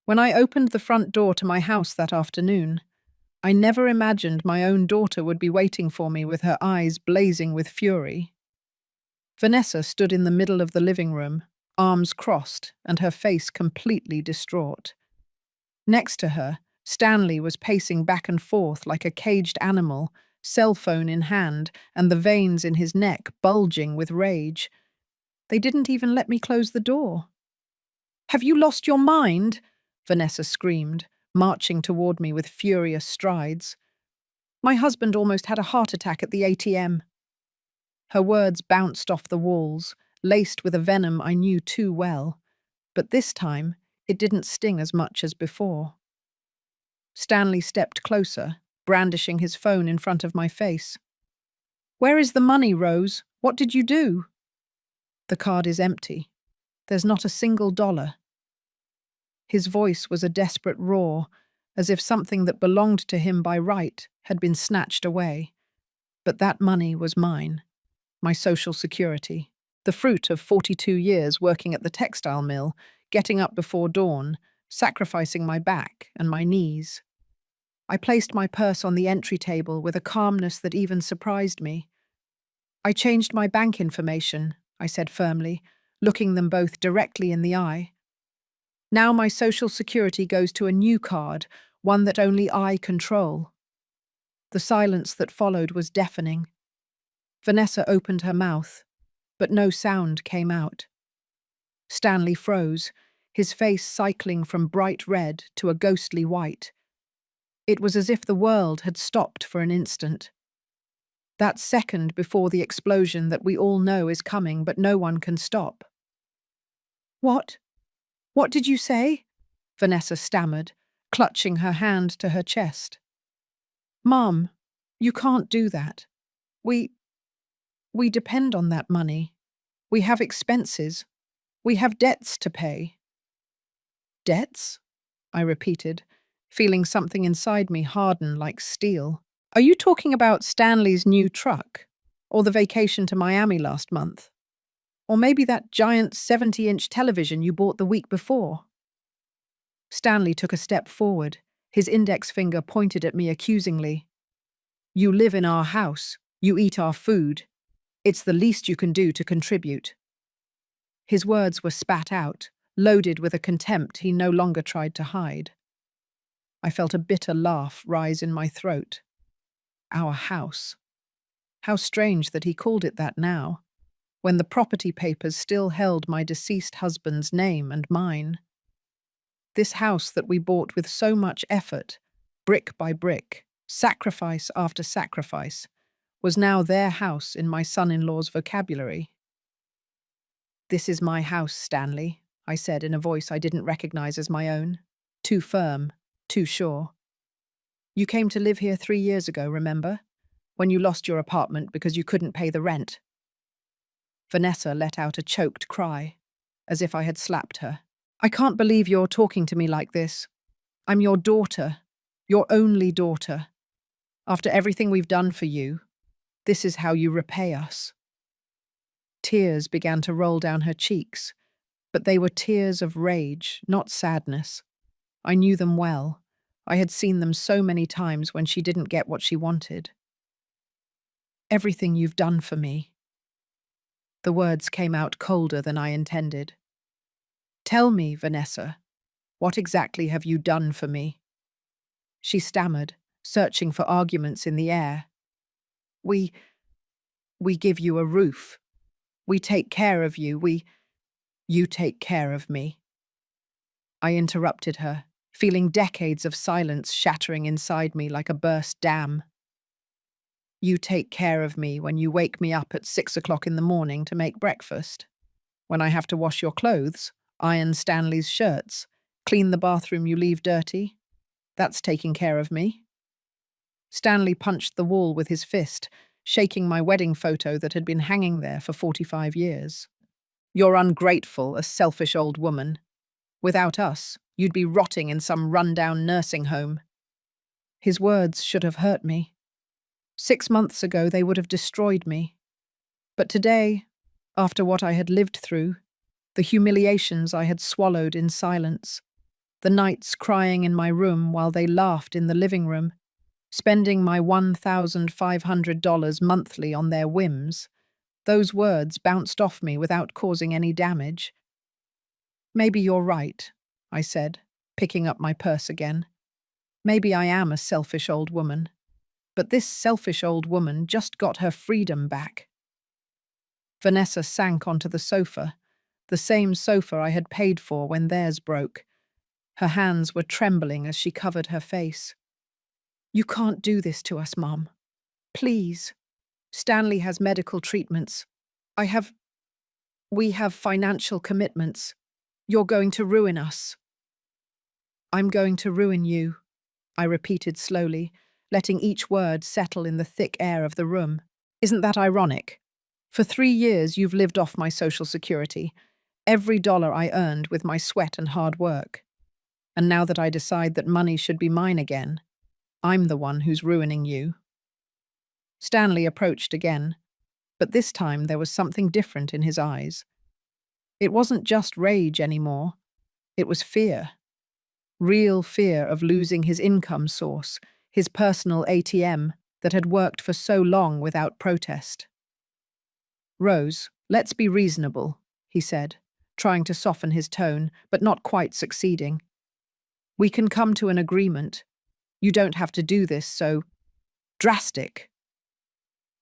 When I opened the front door to my house that afternoon, I never imagined my own daughter would be waiting for me with her eyes blazing with fury. Vanessa stood in the middle of the living room, arms crossed and her face completely distraught. Next to her, Stanley was pacing back and forth like a caged animal, cell phone in hand and the veins in his neck bulging with rage. They didn't even let me close the door. "Have you lost your mind?" Vanessa screamed, marching toward me with furious strides. "My husband almost had a heart attack at the ATM." Her words bounced off the walls, laced with a venom I knew too well, but this time it didn't sting as much as before. Stanley stepped closer, brandishing his phone in front of my face. "Where is the money, Rose? What did you do?" "The card is empty. There's not a single dollar." His voice was a desperate roar, as if something that belonged to him by right had been snatched away. But that money was mine, my social security, the fruit of 42 years working at the textile mill, getting up before dawn, sacrificing my back and my knees. I placed my purse on the entry table with a calmness that even surprised me. "I changed my bank information," I said firmly, looking them both directly in the eye. "Now my social security goes to a new card, one that only I control." The silence that followed was deafening. Vanessa opened her mouth, but no sound came out. Stanley froze, his face cycling from bright red to a ghostly white. It was as if the world had stopped for an instant. That second before the explosion that we all know is coming but no one can stop. "What? What did you say?" Vanessa stammered, clutching her hand to her chest. "Mom, you can't do that. We depend on that money. We have expenses. We have debts to pay." "Debts?" I repeated, feeling something inside me harden like steel. "Are you talking about Stanley's new truck? Or the vacation to Miami last month? Or maybe that giant 70-inch television you bought the week before?" Stanley took a step forward, his index finger pointed at me accusingly. "You live in our house. You eat our food. It's the least you can do to contribute." His words were spat out, loaded with a contempt he no longer tried to hide. I felt a bitter laugh rise in my throat. Our house. How strange that he called it that now, when the property papers still held my deceased husband's name and mine. This house that we bought with so much effort, brick by brick, sacrifice after sacrifice, was now their house in my son-in-law's vocabulary. "This is my house, Stanley," I said in a voice I didn't recognize as my own. Too firm, too sure. "You came to live here 3 years ago, remember? When you lost your apartment because you couldn't pay the rent." Vanessa let out a choked cry, as if I had slapped her. "I can't believe you're talking to me like this. I'm your daughter, your only daughter. After everything we've done for you, this is how you repay us." Tears began to roll down her cheeks, but they were tears of rage, not sadness. I knew them well. I had seen them so many times when she didn't get what she wanted. "Everything you've done for me." The words came out colder than I intended. "Tell me, Vanessa, what exactly have you done for me?" She stammered, searching for arguments in the air. We give you a roof. We take care of you. You take care of me." I interrupted her, feeling decades of silence shattering inside me like a burst dam. "You take care of me when you wake me up at 6 o'clock in the morning to make breakfast. When I have to wash your clothes, iron Stanley's shirts, clean the bathroom you leave dirty. That's taking care of me." Stanley punched the wall with his fist, shaking my wedding photo that had been hanging there for 45 years. "You're ungrateful, a selfish old woman. Without us, you'd be rotting in some run-down nursing home." His words should have hurt me. 6 months ago, they would have destroyed me. But today, after what I had lived through, the humiliations I had swallowed in silence, The nights crying in my room while they laughed in the living room, spending my $1,500 monthly on their whims. Those words bounced off me without causing any damage. "Maybe you're right," I said, picking up my purse again. "Maybe I am a selfish old woman. But this selfish old woman just got her freedom back." Vanessa sank onto the sofa, the same sofa I had paid for when theirs broke. Her hands were trembling as she covered her face. "You can't do this to us, Mom. Please. Stanley has medical treatments. We have financial commitments. You're going to ruin us." "I'm going to ruin you," I repeated slowly, letting each word settle in the thick air of the room. "Isn't that ironic? For 3 years you've lived off my social security, every dollar I earned with my sweat and hard work. And now that I decide that money should be mine again, I'm the one who's ruining you." Stanley approached again, but this time there was something different in his eyes. It wasn't just rage anymore, it was fear. Real fear of losing his income source, his personal ATM that had worked for so long without protest. "Rose, let's be reasonable," he said, trying to soften his tone, but not quite succeeding. "We can come to an agreement. You don't have to do this so drastic."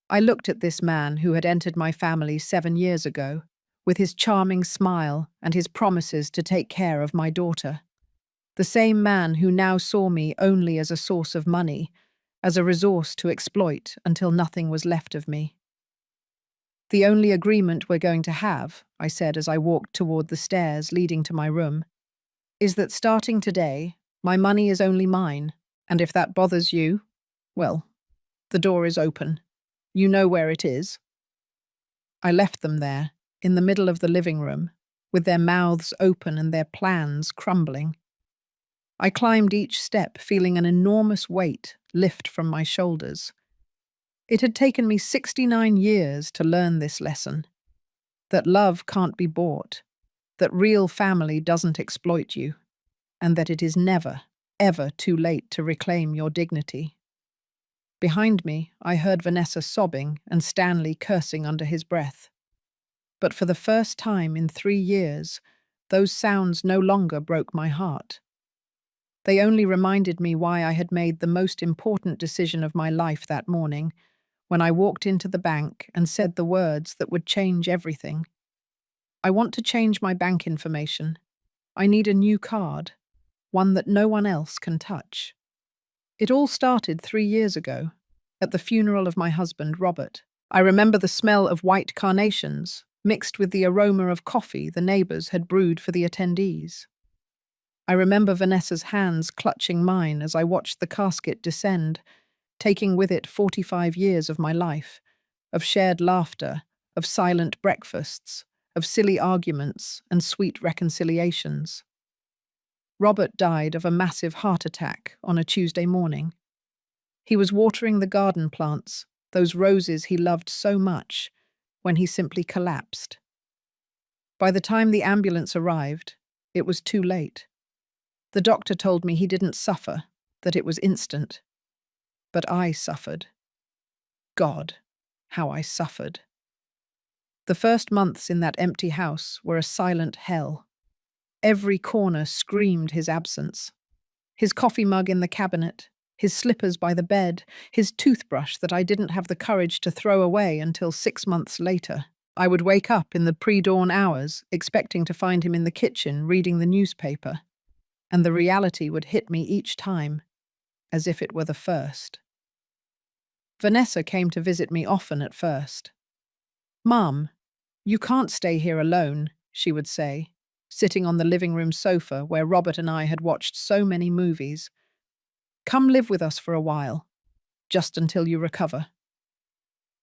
I looked at this man who had entered my family 7 years ago, with his charming smile and his promises to take care of my daughter. The same man who now saw me only as a source of money, as a resource to exploit until nothing was left of me. "The only agreement we're going to have," I said as I walked toward the stairs leading to my room, "is that starting today, my money is only mine, and if that bothers you, well, the door is open. You know where it is." I left them there, in the middle of the living room, with their mouths open and their plans crumbling. I climbed each step, feeling an enormous weight lift from my shoulders. It had taken me 69 years to learn this lesson. That love can't be bought, that real family doesn't exploit you, and that it is never, ever too late to reclaim your dignity. Behind me, I heard Vanessa sobbing and Stanley cursing under his breath. But for the first time in 3 years, those sounds no longer broke my heart. They only reminded me why I had made the most important decision of my life that morning, when I walked into the bank and said the words that would change everything. "I want to change my bank information. I need a new card, one that no one else can touch." It all started 3 years ago, at the funeral of my husband, Robert. I remember the smell of white carnations, mixed with the aroma of coffee the neighbors had brewed for the attendees. I remember Vanessa's hands clutching mine as I watched the casket descend, taking with it 45 years of my life, of shared laughter, of silent breakfasts, of silly arguments and sweet reconciliations. Robert died of a massive heart attack on a Tuesday morning. He was watering the garden plants, those roses he loved so much, when he simply collapsed. By the time the ambulance arrived, it was too late. The doctor told me he didn't suffer, that it was instant. But I suffered. God, how I suffered. The first months in that empty house were a silent hell. Every corner screamed his absence. His coffee mug in the cabinet, his slippers by the bed, his toothbrush that I didn't have the courage to throw away until 6 months later. I would wake up in the pre-dawn hours, expecting to find him in the kitchen reading the newspaper, and the reality would hit me each time, as if it were the first. Vanessa came to visit me often at first. "Mom, you can't stay here alone," she would say, sitting on the living room sofa where Robert and I had watched so many movies. "Come live with us for a while, just until you recover."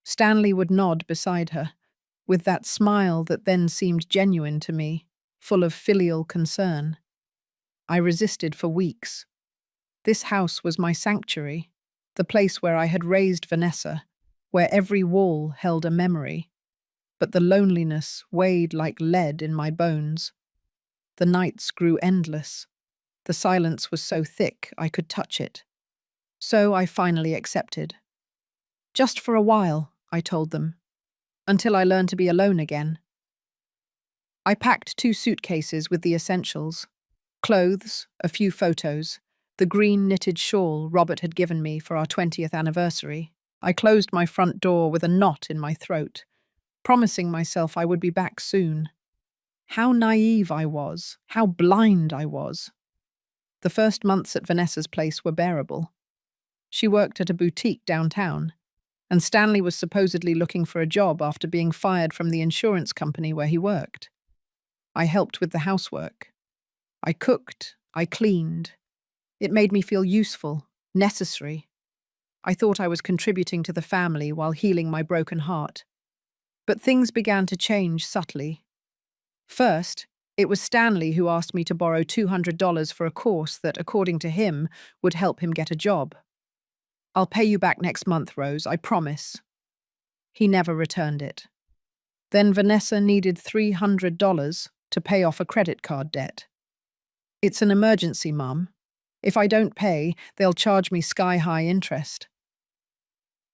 Stanley would nod beside her, with that smile that then seemed genuine to me, full of filial concern. I resisted for weeks. This house was my sanctuary, the place where I had raised Vanessa, where every wall held a memory. But the loneliness weighed like lead in my bones. The nights grew endless. The silence was so thick I could touch it. So I finally accepted. Just for a while, I told them, until I learned to be alone again. I packed 2 suitcases with the essentials: clothes, a few photos, the green knitted shawl Robert had given me for our 20th anniversary. I closed my front door with a knot in my throat, promising myself I would be back soon. How naive I was, how blind I was. The first months at Vanessa's place were bearable. She worked at a boutique downtown, and Stanley was supposedly looking for a job after being fired from the insurance company where he worked. I helped with the housework. I cooked, I cleaned. It made me feel useful, necessary. I thought I was contributing to the family while healing my broken heart. But things began to change subtly. First, it was Stanley who asked me to borrow $200 for a course that, according to him, would help him get a job. "I'll pay you back next month, Rose, I promise." He never returned it. Then Vanessa needed $300 to pay off a credit card debt. "It's an emergency, Mum. If I don't pay, they'll charge me sky-high interest."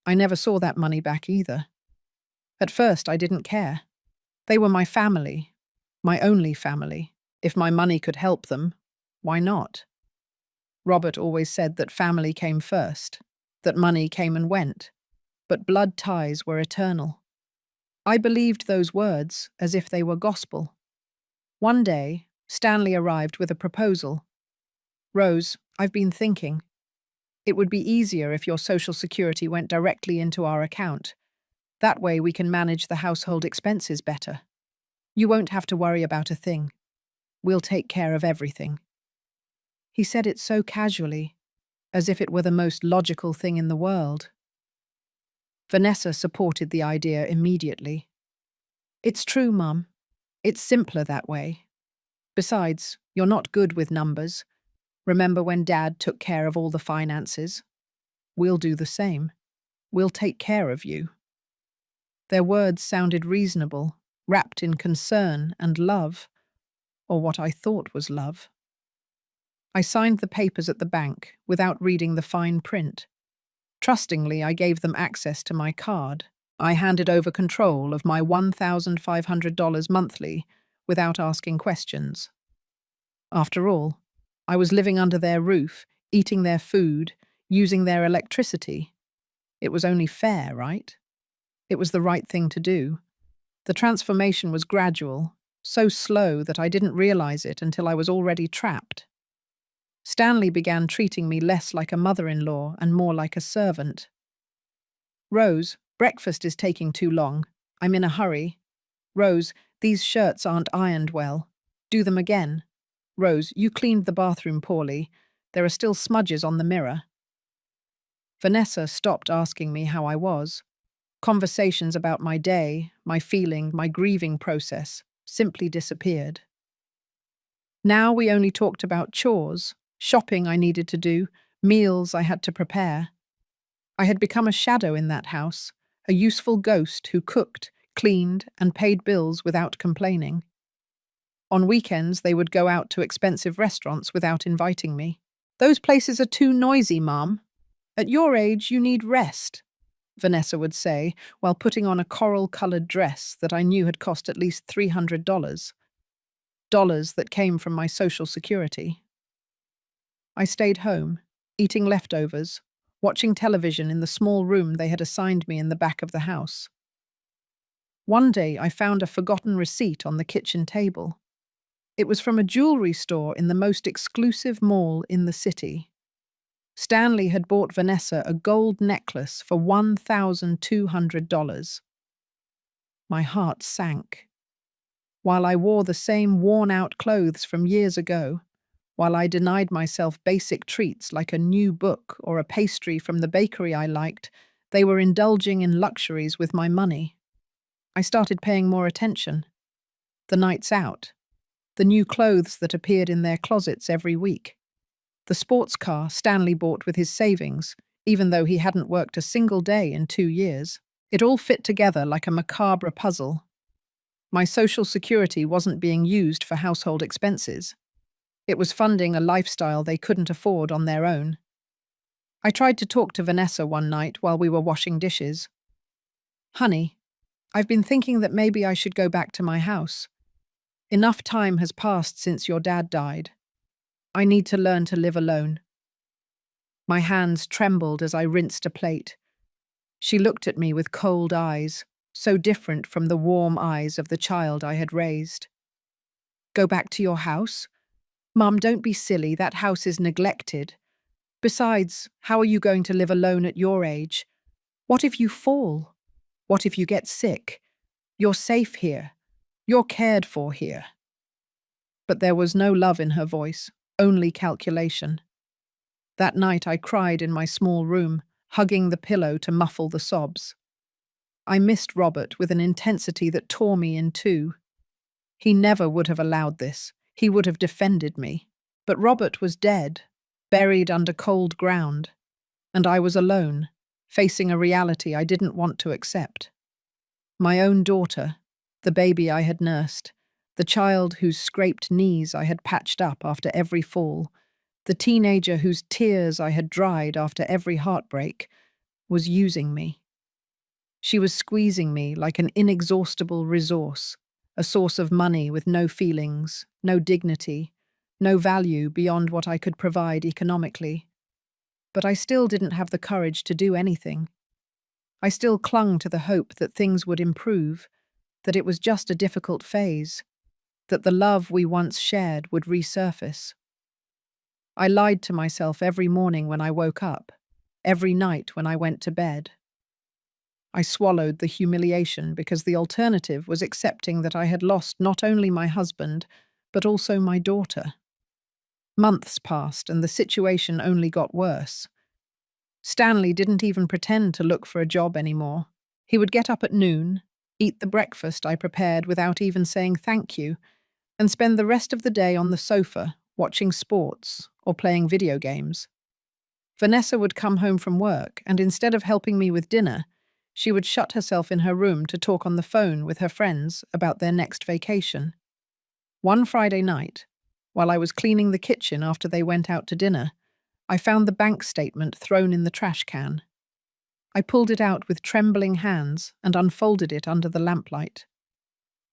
I never saw that money back either. At first, I didn't care. They were my family, my only family. If my money could help them, why not? Robert always said that family came first, that money came and went, but blood ties were eternal. I believed those words as if they were gospel. One day, Stanley arrived with a proposal. "Rose, I've been thinking. It would be easier if your Social Security went directly into our account. That way we can manage the household expenses better. You won't have to worry about a thing. We'll take care of everything." He said it so casually, as if it were the most logical thing in the world. Vanessa supported the idea immediately. "It's true, Mum. It's simpler that way. Besides, you're not good with numbers. Remember when Dad took care of all the finances? We'll do the same. We'll take care of you." Their words sounded reasonable, wrapped in concern and love, or what I thought was love. I signed the papers at the bank without reading the fine print. Trustingly, I gave them access to my card. I handed over control of my $1,500 monthly without asking questions. After all, I was living under their roof, eating their food, using their electricity. It was only fair, right? It was the right thing to do. The transformation was gradual, so slow that I didn't realize it until I was already trapped. Stanley began treating me less like a mother-in-law and more like a servant. "Rose, breakfast is taking too long. I'm in a hurry. Rose, these shirts aren't ironed well. Do them again. Rose, you cleaned the bathroom poorly. There are still smudges on the mirror." Vanessa stopped asking me how I was. Conversations about my day, my feeling, my grieving process simply disappeared. Now we only talked about chores, shopping I needed to do, meals I had to prepare. I had become a shadow in that house, a useful ghost who cooked, cleaned, and paid bills without complaining. On weekends, they would go out to expensive restaurants without inviting me. "Those places are too noisy, Mom. At your age, you need rest," Vanessa would say, while putting on a coral-colored dress that I knew had cost at least $300. Dollars that came from my Social Security. I stayed home, eating leftovers, watching television in the small room they had assigned me in the back of the house. One day I found a forgotten receipt on the kitchen table. It was from a jewelry store in the most exclusive mall in the city. Stanley had bought Vanessa a gold necklace for $1,200. My heart sank. While I wore the same worn-out clothes from years ago, while I denied myself basic treats like a new book or a pastry from the bakery I liked, they were indulging in luxuries with my money. I started paying more attention. The nights out, the new clothes that appeared in their closets every week, the sports car Stanley bought with his savings, even though he hadn't worked a single day in 2 years. It all fit together like a macabre puzzle. My Social Security wasn't being used for household expenses. It was funding a lifestyle they couldn't afford on their own. I tried to talk to Vanessa one night while we were washing dishes. Honey, I've been thinking that maybe I should go back to my house. Enough time has passed since your dad died. I need to learn to live alone. My hands trembled as I rinsed a plate. She looked at me with cold eyes, so different from the warm eyes of the child I had raised. Go back to your house? Mum, don't be silly, that house is neglected. Besides, how are you going to live alone at your age? What if you fall? What if you get sick? You're safe here. You're cared for here. But there was no love in her voice, only calculation. That night I cried in my small room, hugging the pillow to muffle the sobs. I missed Robert with an intensity that tore me in two. He never would have allowed this. He would have defended me. But Robert was dead, buried under cold ground, and I was alone, facing a reality I didn't want to accept. My own daughter, the baby I had nursed, the child whose scraped knees I had patched up after every fall, the teenager whose tears I had dried after every heartbreak, was using me. She was squeezing me like an inexhaustible resource, a source of money with no feelings, no dignity, no value beyond what I could provide economically. But I still didn't have the courage to do anything. I still clung to the hope that things would improve, that it was just a difficult phase, that the love we once shared would resurface. I lied to myself every morning when I woke up, every night when I went to bed. I swallowed the humiliation because the alternative was accepting that I had lost not only my husband, but also my daughter. Months passed and the situation only got worse. Stanley didn't even pretend to look for a job anymore. He would get up at noon, eat the breakfast I prepared without even saying thank you, and spend the rest of the day on the sofa, watching sports or playing video games. Vanessa would come home from work, and instead of helping me with dinner, she would shut herself in her room to talk on the phone with her friends about their next vacation. One Friday night, while I was cleaning the kitchen after they went out to dinner, I found the bank statement thrown in the trash can. I pulled it out with trembling hands and unfolded it under the lamplight.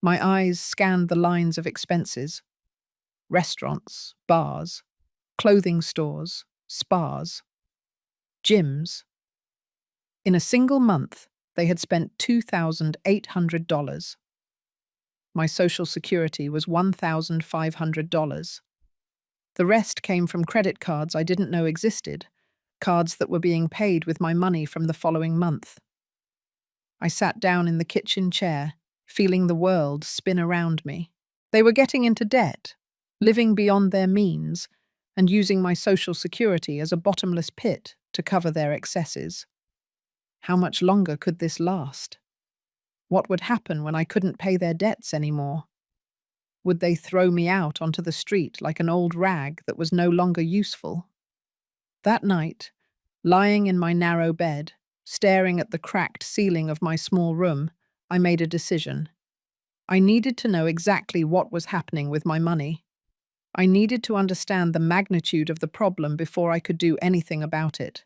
My eyes scanned the lines of expenses: restaurants, bars, clothing stores, spas, gyms. In a single month, they had spent $2,800. My Social Security was $1,500. The rest came from credit cards I didn't know existed, cards that were being paid with my money from the following month. I sat down in the kitchen chair, feeling the world spin around me. They were getting into debt, living beyond their means, and using my Social Security as a bottomless pit to cover their excesses. How much longer could this last? What would happen when I couldn't pay their debts anymore? Would they throw me out onto the street like an old rag that was no longer useful? That night, lying in my narrow bed, staring at the cracked ceiling of my small room, I made a decision. I needed to know exactly what was happening with my money. I needed to understand the magnitude of the problem before I could do anything about it.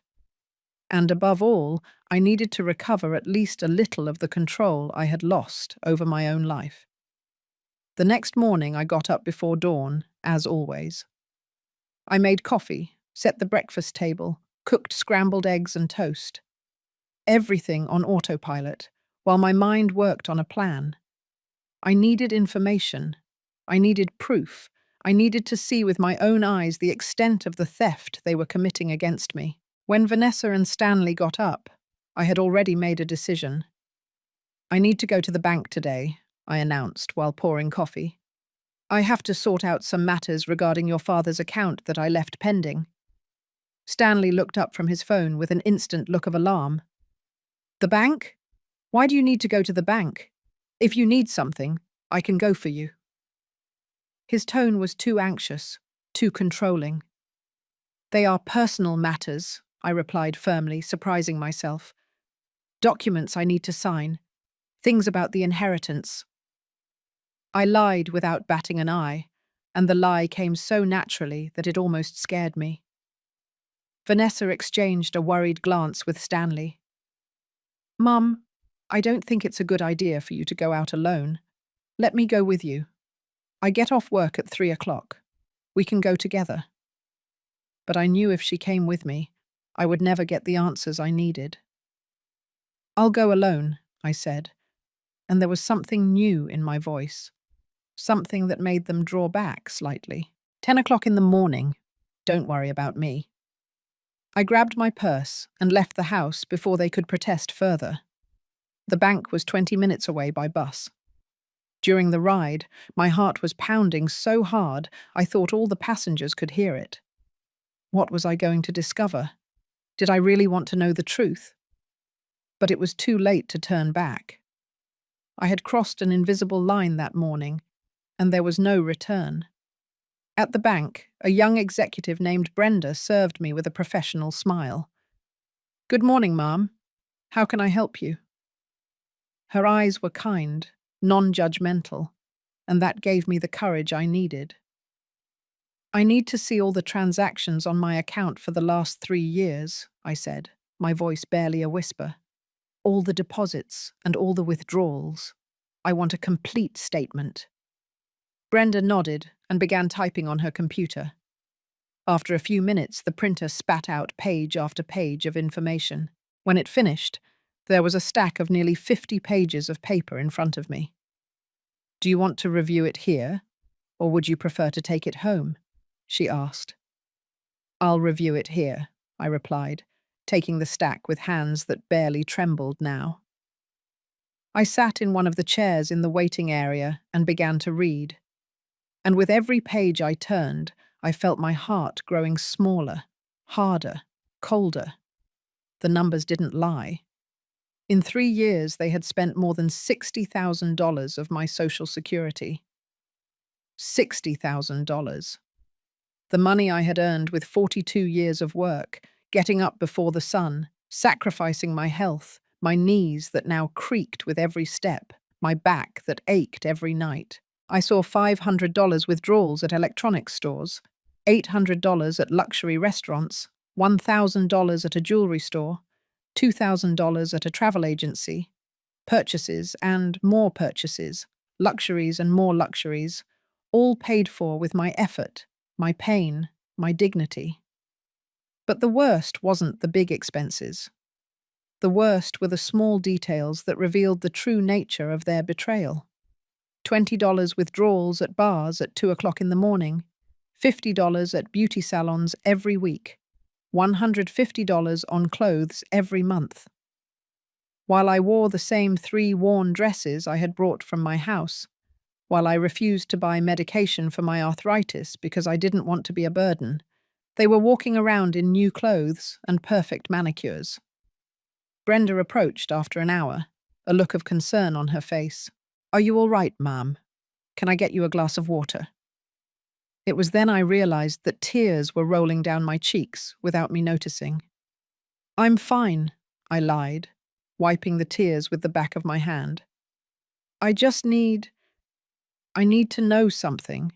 And above all, I needed to recover at least a little of the control I had lost over my own life. The next morning I got up before dawn, as always. I made coffee, set the breakfast table, cooked scrambled eggs and toast. Everything on autopilot, while my mind worked on a plan. I needed information. I needed proof. I needed to see with my own eyes the extent of the theft they were committing against me. When Vanessa and Stanley got up, I had already made a decision. I need to go to the bank today, I announced while pouring coffee. I have to sort out some matters regarding your father's account that I left pending. Stanley looked up from his phone with an instant look of alarm. The bank? Why do you need to go to the bank? If you need something, I can go for you. His tone was too anxious, too controlling. They are personal matters, I replied firmly, surprising myself. Documents I need to sign. Things about the inheritance. I lied without batting an eye, and the lie came so naturally that it almost scared me. Vanessa exchanged a worried glance with Stanley. "Mum, I don't think it's a good idea for you to go out alone. Let me go with you. I get off work at 3 o'clock. We can go together." But I knew if she came with me, I would never get the answers I needed. "I'll go alone," I said, and there was something new in my voice, something that made them draw back slightly. 10 o'clock in the morning. Don't worry about me. I grabbed my purse and left the house before they could protest further. The bank was 20 minutes away by bus. During the ride, my heart was pounding so hard I thought all the passengers could hear it. What was I going to discover? Did I really want to know the truth? But it was too late to turn back. I had crossed an invisible line that morning, and there was no return. At the bank, a young executive named Brenda served me with a professional smile. "Good morning, ma'am. How can I help you?" Her eyes were kind, non-judgmental, and that gave me the courage I needed. "I need to see all the transactions on my account for the last 3 years," I said, my voice barely a whisper. "All the deposits and all the withdrawals. I want a complete statement." Brenda nodded and began typing on her computer. After a few minutes, the printer spat out page after page of information. When it finished, there was a stack of nearly 50 pages of paper in front of me. "Do you want to review it here, or would you prefer to take it home?" she asked. "I'll review it here," I replied, taking the stack with hands that barely trembled now. I sat in one of the chairs in the waiting area and began to read. And with every page I turned, I felt my heart growing smaller, harder, colder. The numbers didn't lie. In 3 years, they had spent more than $60,000 of my Social Security. $60,000. The money I had earned with 42 years of work, getting up before the sun, sacrificing my health, my knees that now creaked with every step, my back that ached every night. I saw $500 withdrawals at electronics stores, $800 at luxury restaurants, $1,000 at a jewelry store, $2,000 at a travel agency, purchases and more purchases, luxuries and more luxuries, all paid for with my effort, my pain, my dignity. But the worst wasn't the big expenses. The worst were the small details that revealed the true nature of their betrayal. $20 withdrawals at bars at 2 o'clock in the morning, $50 at beauty salons every week, $150 on clothes every month. While I wore the same 3 worn dresses I had brought from my house, while I refused to buy medication for my arthritis because I didn't want to be a burden, they were walking around in new clothes and perfect manicures. Brenda approached after an hour, a look of concern on her face. "Are you all right, ma'am? Can I get you a glass of water?" It was then I realized that tears were rolling down my cheeks without me noticing. "I'm fine," I lied, wiping the tears with the back of my hand. I need to know something.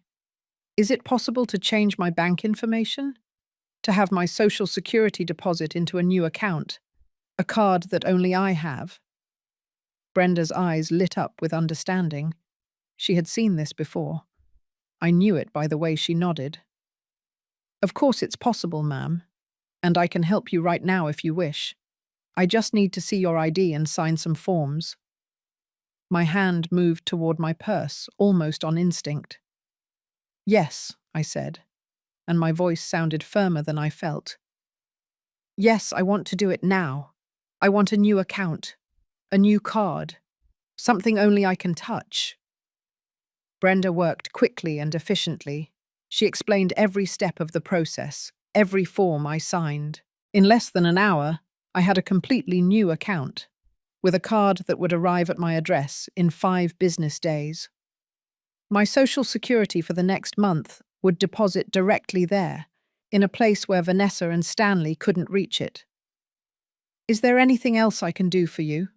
Is it possible to change my bank information? To have my Social Security deposit into a new account? A card that only I have?" Brenda's eyes lit up with understanding. She had seen this before. I knew it by the way she nodded. "Of course it's possible, ma'am, and I can help you right now if you wish. I just need to see your ID and sign some forms." My hand moved toward my purse, almost on instinct. "Yes," I said, and my voice sounded firmer than I felt. "Yes, I want to do it now. I want a new account, a new card, something only I can touch." Brenda worked quickly and efficiently. She explained every step of the process, every form I signed. In less than an hour, I had a completely new account, with a card that would arrive at my address in 5 business days. My Social Security for the next month would deposit directly there, in a place where Vanessa and Stanley couldn't reach it. "Is there anything else I can do for you?"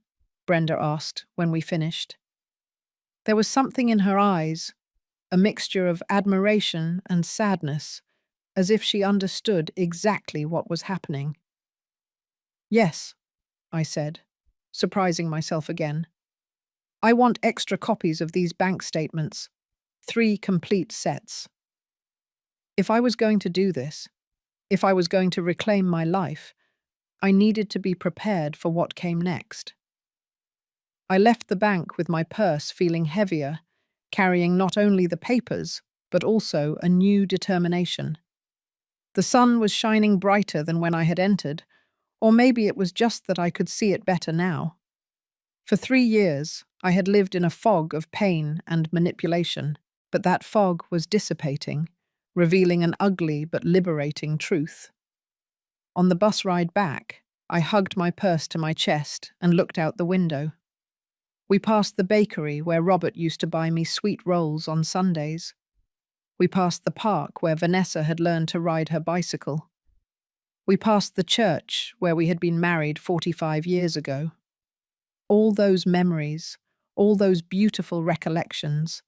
Brenda asked when we finished. There was something in her eyes, a mixture of admiration and sadness, as if she understood exactly what was happening. "Yes," I said, surprising myself again. "I want extra copies of these bank statements, 3 complete sets." If I was going to do this, if I was going to reclaim my life, I needed to be prepared for what came next. I left the bank with my purse feeling heavier, carrying not only the papers, but also a new determination. The sun was shining brighter than when I had entered, or maybe it was just that I could see it better now. For 3 years, I had lived in a fog of pain and manipulation, but that fog was dissipating, revealing an ugly but liberating truth. On the bus ride back, I hugged my purse to my chest and looked out the window. We passed the bakery where Robert used to buy me sweet rolls on Sundays. We passed the park where Vanessa had learned to ride her bicycle. We passed the church where we had been married 45 years ago. All those memories, all those beautiful recollections.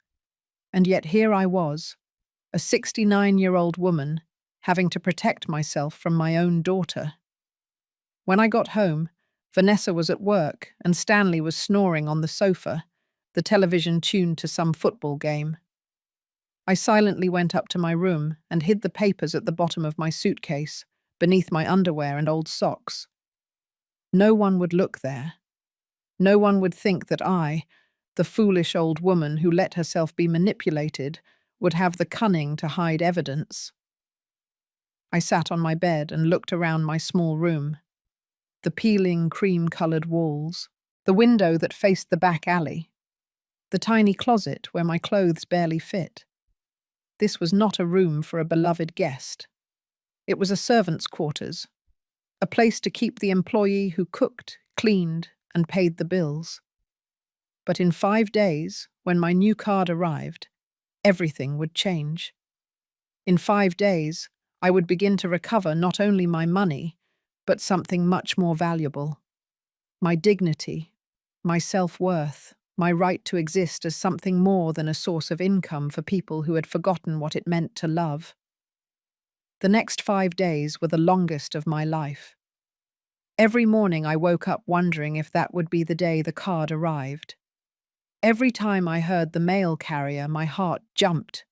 And yet here I was, a 69-year-old woman, having to protect myself from my own daughter. When I got home, Vanessa was at work and Stanley was snoring on the sofa, the television tuned to some football game. I silently went up to my room and hid the papers at the bottom of my suitcase, beneath my underwear and old socks. No one would look there. No one would think that I, the foolish old woman who let herself be manipulated, would have the cunning to hide evidence. I sat on my bed and looked around my small room. The peeling cream-coloured walls, the window that faced the back alley, the tiny closet where my clothes barely fit. This was not a room for a beloved guest. It was a servant's quarters, a place to keep the employee who cooked, cleaned, and paid the bills. But in 5 days, when my new card arrived, everything would change. In 5 days, I would begin to recover not only my money, but something much more valuable. My dignity, my self-worth, my right to exist as something more than a source of income for people who had forgotten what it meant to love. The next 5 days were the longest of my life. Every morning I woke up wondering if that would be the day the card arrived. Every time I heard the mail carrier, my heart jumped.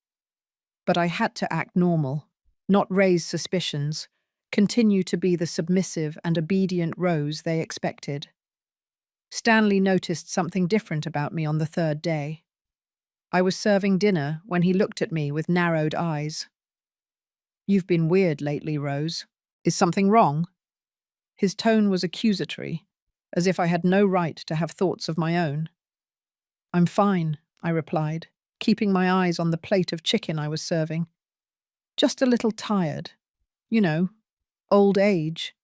But I had to act normal, not raise suspicions, continue to be the submissive and obedient Rose they expected. Stanley noticed something different about me on the 3rd day. I was serving dinner when he looked at me with narrowed eyes. "You've been weird lately, Rose. Is something wrong?" His tone was accusatory, as if I had no right to have thoughts of my own. "I'm fine," I replied, keeping my eyes on the plate of chicken I was serving. "Just a little tired. You know, old age."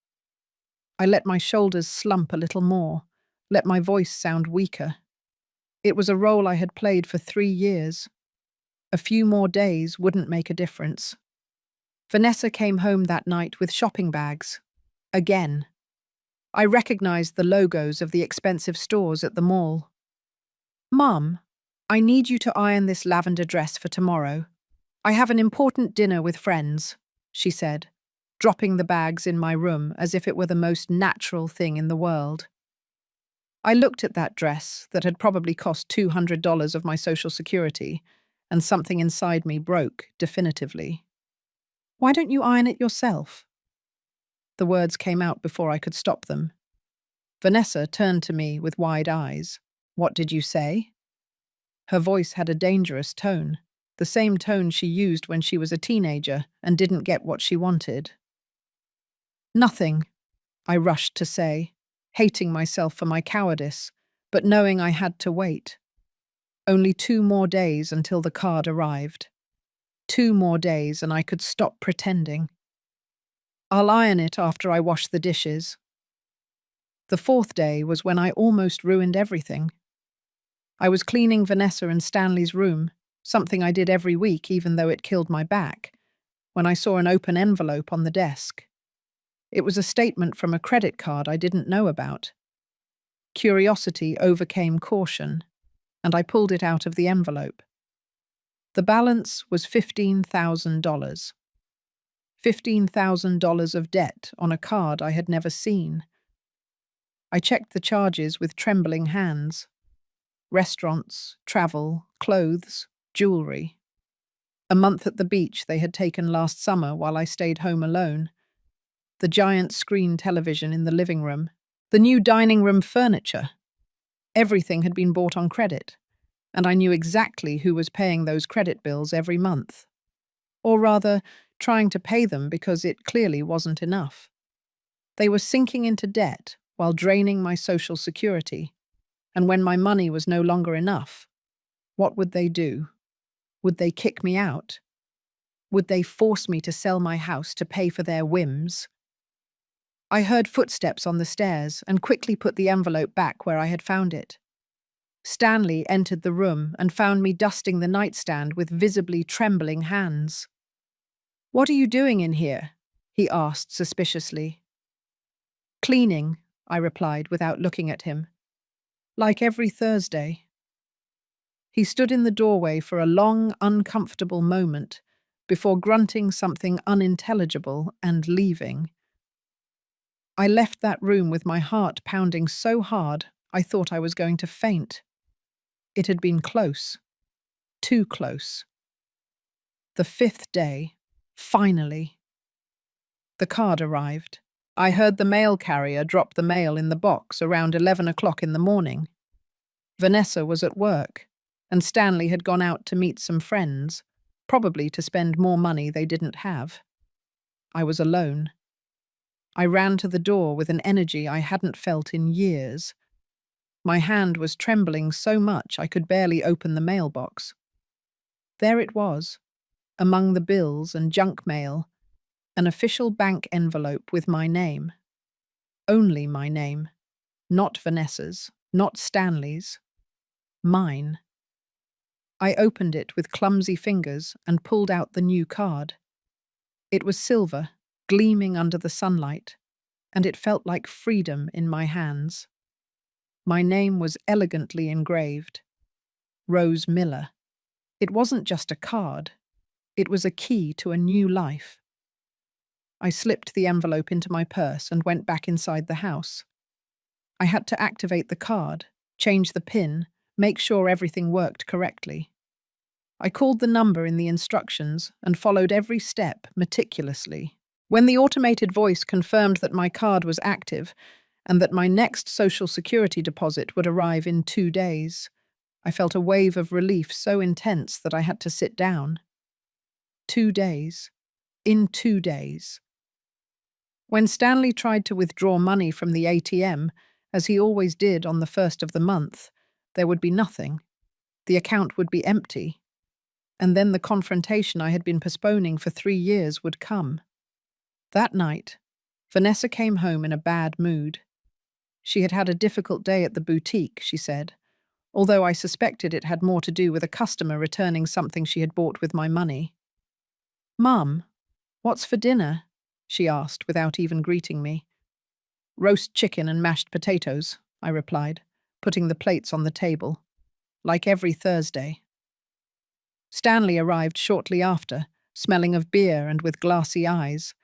I let my shoulders slump a little more, let my voice sound weaker. It was a role I had played for 3 years. A few more days wouldn't make a difference. Vanessa came home that night with shopping bags. Again. I recognized the logos of the expensive stores at the mall. "Mum, I need you to iron this lavender dress for tomorrow. I have an important dinner with friends," she said, dropping the bags in my room as if it were the most natural thing in the world. I looked at that dress that had probably cost $200 of my Social Security, and something inside me broke definitively. "Why don't you iron it yourself?" The words came out before I could stop them. Vanessa turned to me with wide eyes. "What did you say?" Her voice had a dangerous tone, the same tone she used when she was a teenager and didn't get what she wanted. "Nothing," I rushed to say, hating myself for my cowardice, but knowing I had to wait. Only 2 more days until the card arrived. 2 more days and I could stop pretending. "I'll iron it after I wash the dishes." The 4th day was when I almost ruined everything. I was cleaning Vanessa and Stanley's room, something I did every week even though it killed my back, when I saw an open envelope on the desk. It was a statement from a credit card I didn't know about. Curiosity overcame caution, and I pulled it out of the envelope. The balance was $15,000. $15,000 of debt on a card I had never seen. I checked the charges with trembling hands. Restaurants, travel, clothes, jewelry. A month at the beach they had taken last summer while I stayed home alone. The giant screen television in the living room. The new dining room furniture. Everything had been bought on credit, and I knew exactly who was paying those credit bills every month. Or rather, trying to pay them because it clearly wasn't enough. They were sinking into debt while draining my social security, and when my money was no longer enough, what would they do? Would they kick me out? Would they force me to sell my house to pay for their whims? I heard footsteps on the stairs and quickly put the envelope back where I had found it. Stanley entered the room and found me dusting the nightstand with visibly trembling hands. "What are you doing in here?" he asked suspiciously. "Cleaning," I replied without looking at him. "Like every Thursday." He stood in the doorway for a long, uncomfortable moment before grunting something unintelligible and leaving. I left that room with my heart pounding so hard I thought I was going to faint. It had been close. Too close. The fifth day. Finally. The card arrived. I heard the mail carrier drop the mail in the box around 11 o'clock in the morning. Vanessa was at work, and Stanley had gone out to meet some friends, probably to spend more money they didn't have. I was alone. I ran to the door with an energy I hadn't felt in years. My hand was trembling so much I could barely open the mailbox. There it was, among the bills and junk mail, an official bank envelope with my name. Only my name. Not Vanessa's, not Stanley's. Mine. I opened it with clumsy fingers and pulled out the new card. It was silver, gleaming under the sunlight, and it felt like freedom in my hands. My name was elegantly engraved. Rose Miller. It wasn't just a card. It was a key to a new life. I slipped the envelope into my purse and went back inside the house. I had to activate the card, change the PIN, make sure everything worked correctly. I called the number in the instructions and followed every step meticulously. When the automated voice confirmed that my card was active and that my next Social Security deposit would arrive in 2 days, I felt a wave of relief so intense that I had to sit down. 2 days. In 2 days. When Stanley tried to withdraw money from the ATM, as he always did on the first of the month, there would be nothing. The account would be empty. And then the confrontation I had been postponing for 3 years would come. That night, Vanessa came home in a bad mood. She had had a difficult day at the boutique, she said, although I suspected it had more to do with a customer returning something she had bought with my money. "Mum, what's for dinner?" she asked without even greeting me. "Roast chicken and mashed potatoes," I replied, putting the plates on the table. Like every Thursday. Stanley arrived shortly after, smelling of beer and with glassy eyes.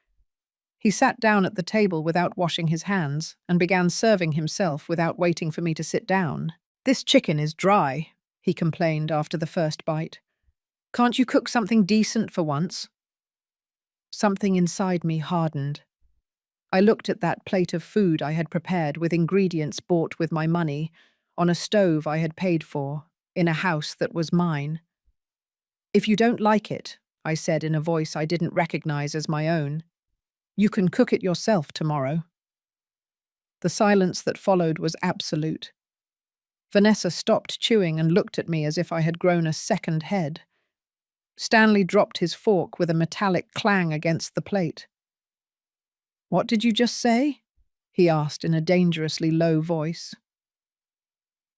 He sat down at the table without washing his hands and began serving himself without waiting for me to sit down. "This chicken is dry," he complained after the first bite. "Can't you cook something decent for once?" Something inside me hardened. I looked at that plate of food I had prepared with ingredients bought with my money, on a stove I had paid for, in a house that was mine. "If you don't like it," I said in a voice I didn't recognize as my own, "you can cook it yourself tomorrow." The silence that followed was absolute. Vanessa stopped chewing and looked at me as if I had grown a second head. Stanley dropped his fork with a metallic clang against the plate. "What did you just say?" he asked in a dangerously low voice.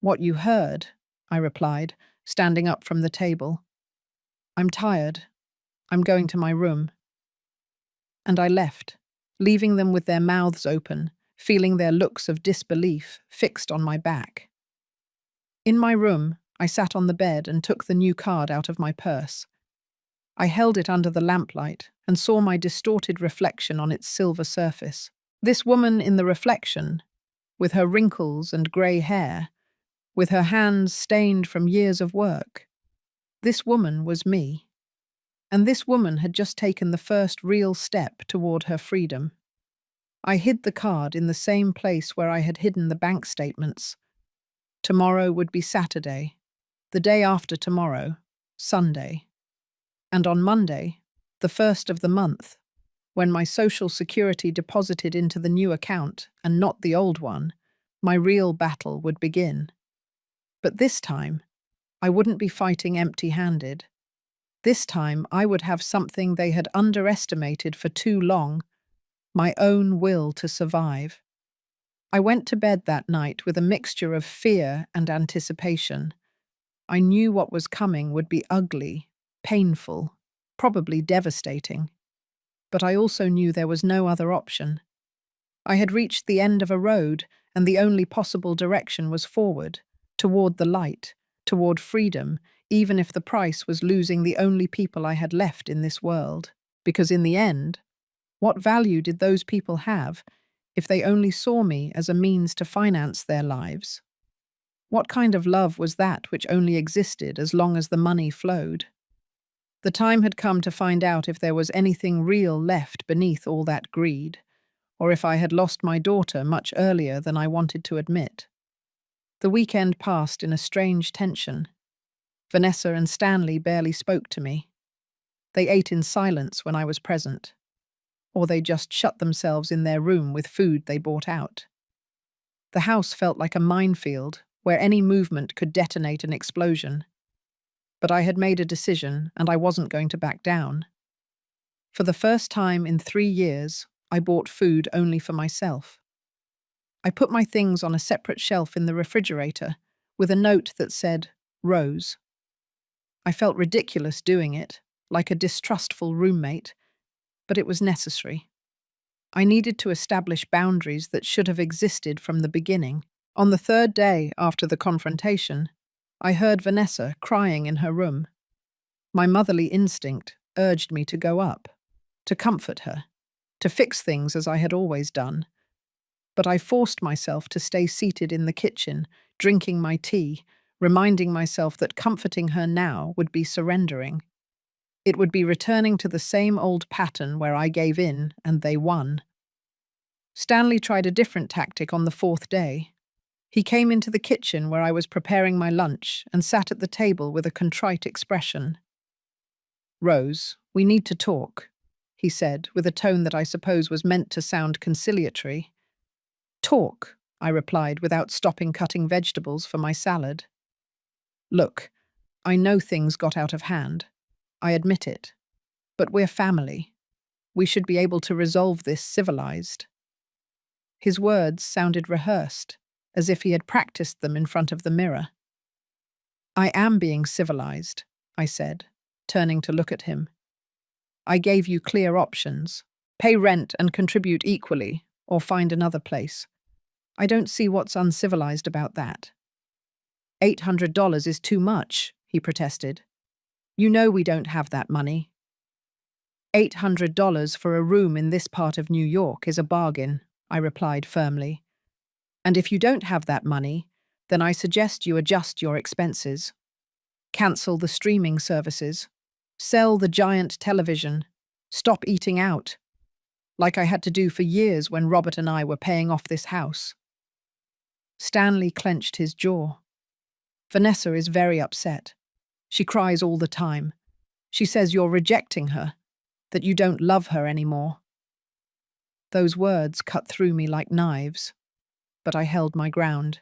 "What you heard," I replied, standing up from the table. "I'm tired. I'm going to my room." And I left, leaving them with their mouths open, feeling their looks of disbelief fixed on my back. In my room, I sat on the bed and took the new card out of my purse. I held it under the lamplight and saw my distorted reflection on its silver surface. This woman in the reflection, with her wrinkles and grey hair, with her hands stained from years of work, this woman was me. And this woman had just taken the first real step toward her freedom. I hid the card in the same place where I had hidden the bank statements. Tomorrow would be Saturday, the day after tomorrow, Sunday. And on Monday, the first of the month, when my Social Security deposited into the new account and not the old one, my real battle would begin. But this time, I wouldn't be fighting empty-handed. This time, I would have something they had underestimated for too long, my own will to survive. I went to bed that night with a mixture of fear and anticipation. I knew what was coming would be ugly, painful, probably devastating. But I also knew there was no other option. I had reached the end of a road, and the only possible direction was forward, toward the light, toward freedom, even if the price was losing the only people I had left in this world. Because in the end, what value did those people have if they only saw me as a means to finance their lives? What kind of love was that which only existed as long as the money flowed? The time had come to find out if there was anything real left beneath all that greed, or if I had lost my daughter much earlier than I wanted to admit. The weekend passed in a strange tension. Vanessa and Stanley barely spoke to me. They ate in silence when I was present, or they just shut themselves in their room with food they bought out. The house felt like a minefield where any movement could detonate an explosion. But I had made a decision, and I wasn't going to back down. For the first time in 3 years, I bought food only for myself. I put my things on a separate shelf in the refrigerator with a note that said, Rose. I felt ridiculous doing it, like a distrustful roommate, but it was necessary. I needed to establish boundaries that should have existed from the beginning. On the third day after the confrontation, I heard Vanessa crying in her room. My motherly instinct urged me to go up, to comfort her, to fix things as I had always done. But I forced myself to stay seated in the kitchen, drinking my tea, reminding myself that comforting her now would be surrendering. It would be returning to the same old pattern where I gave in and they won. Stanley tried a different tactic on the fourth day. He came into the kitchen where I was preparing my lunch and sat at the table with a contrite expression. Rose, we need to talk, he said, with a tone that I suppose was meant to sound conciliatory. Talk, I replied without stopping cutting vegetables for my salad. Look, I know things got out of hand. I admit it. But we're family. We should be able to resolve this civilized. His words sounded rehearsed, as if he had practiced them in front of the mirror. I am being civilized, I said, turning to look at him. I gave you clear options. Pay rent and contribute equally, or find another place. I don't see what's uncivilized about that. $800 is too much, he protested. You know we don't have that money. $800 for a room in this part of New York is a bargain, I replied firmly. And if you don't have that money, then I suggest you adjust your expenses. Cancel the streaming services. Sell the giant television. Stop eating out. Like I had to do for years when Robert and I were paying off this house. Stanley clenched his jaw. Vanessa is very upset. She cries all the time. She says you're rejecting her, that you don't love her anymore. Those words cut through me like knives, but I held my ground.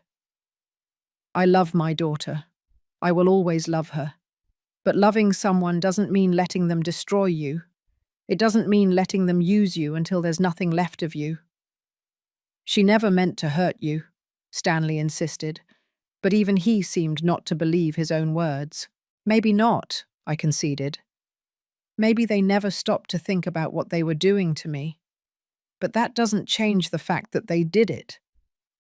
I love my daughter. I will always love her. But loving someone doesn't mean letting them destroy you. It doesn't mean letting them use you until there's nothing left of you. She never meant to hurt you, Stanley insisted, but even he seemed not to believe his own words. Maybe not, I conceded. Maybe they never stopped to think about what they were doing to me. But that doesn't change the fact that they did it,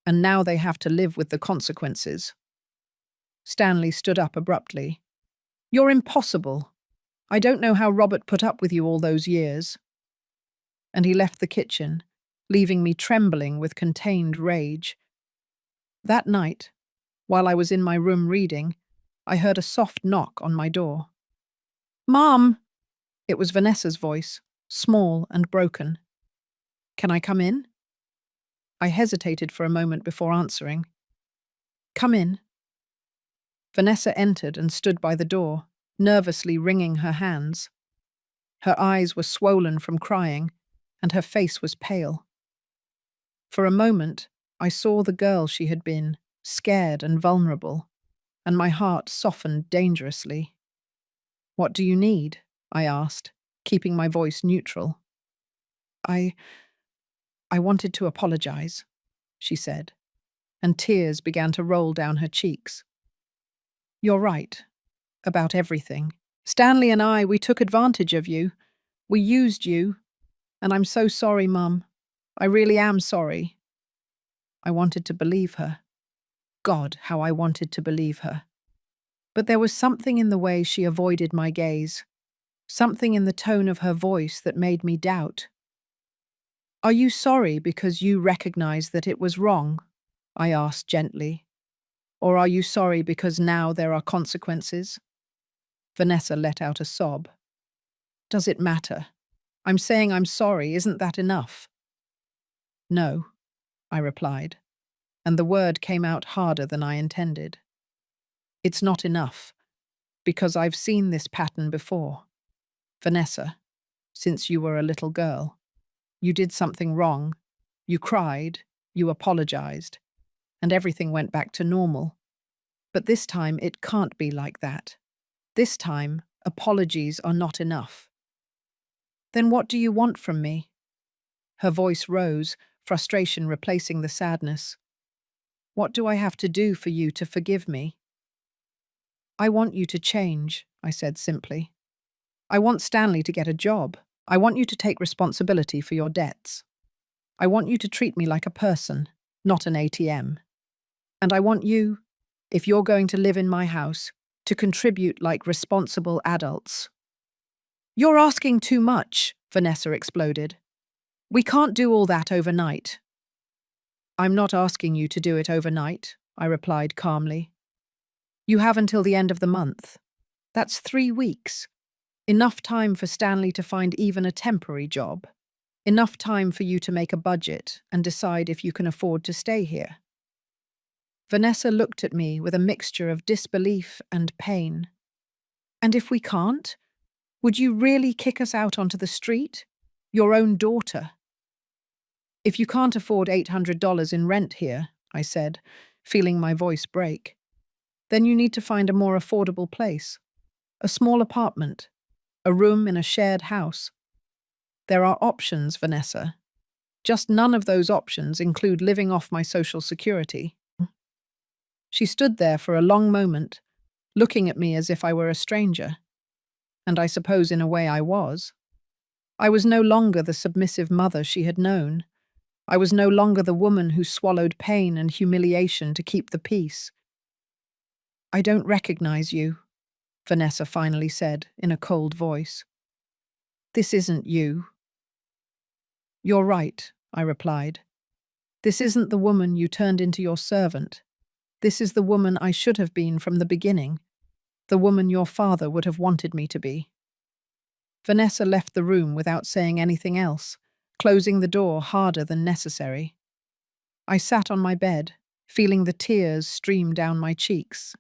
and now they have to live with the consequences. Stanley stood up abruptly. You're impossible. I don't know how Robert put up with you all those years. And he left the kitchen, leaving me trembling with contained rage. That night, while I was in my room reading, I heard a soft knock on my door. Mom! It was Vanessa's voice, small and broken. Can I come in? I hesitated for a moment before answering. Come in. Vanessa entered and stood by the door, nervously wringing her hands. Her eyes were swollen from crying, and her face was pale. For a moment, I saw the girl she had been, scared and vulnerable, and my heart softened dangerously. What do you need? I asked, keeping my voice neutral. I wanted to apologize, she said, and tears began to roll down her cheeks. You're right, about everything. Stanley and we took advantage of you. We used you, and I'm so sorry, Mum. I really am sorry. I wanted to believe her. God, how I wanted to believe her. But there was something in the way she avoided my gaze, something in the tone of her voice that made me doubt. Are you sorry because you recognize that it was wrong? I asked gently. Or are you sorry because now there are consequences? Vanessa let out a sob. Does it matter? I'm saying I'm sorry, isn't that enough? No, I replied, and the word came out harder than I intended. It's not enough, because I've seen this pattern before. Vanessa, since you were a little girl, you did something wrong, you cried, you apologized, and everything went back to normal. But this time it can't be like that. This time, apologies are not enough. Then what do you want from me? Her voice rose, frustration replacing the sadness. What do I have to do for you to forgive me? I want you to change, I said simply. I want Stanley to get a job. I want you to take responsibility for your debts. I want you to treat me like a person, not an ATM. And I want you, if you're going to live in my house, to contribute like responsible adults. You're asking too much, Vanessa exploded. We can't do all that overnight. I'm not asking you to do it overnight, I replied calmly. You have until the end of the month. That's 3 weeks. Enough time for Stanley to find even a temporary job. Enough time for you to make a budget and decide if you can afford to stay here. Vanessa looked at me with a mixture of disbelief and pain. And if we can't? Would you really kick us out onto the street? Your own daughter? If you can't afford $800 in rent here, I said, feeling my voice break, then you need to find a more affordable place. A small apartment. A room in a shared house. There are options, Vanessa. Just none of those options include living off my social security. She stood there for a long moment, looking at me as if I were a stranger. And I suppose in a way I was. I was no longer the submissive mother she had known. I was no longer the woman who swallowed pain and humiliation to keep the peace. I don't recognize you, Vanessa finally said in a cold voice. This isn't you. You're right, I replied. This isn't the woman you turned into your servant. This is the woman I should have been from the beginning, the woman your father would have wanted me to be. Vanessa left the room without saying anything else, closing the door harder than necessary. I sat on my bed, feeling the tears stream down my cheeks.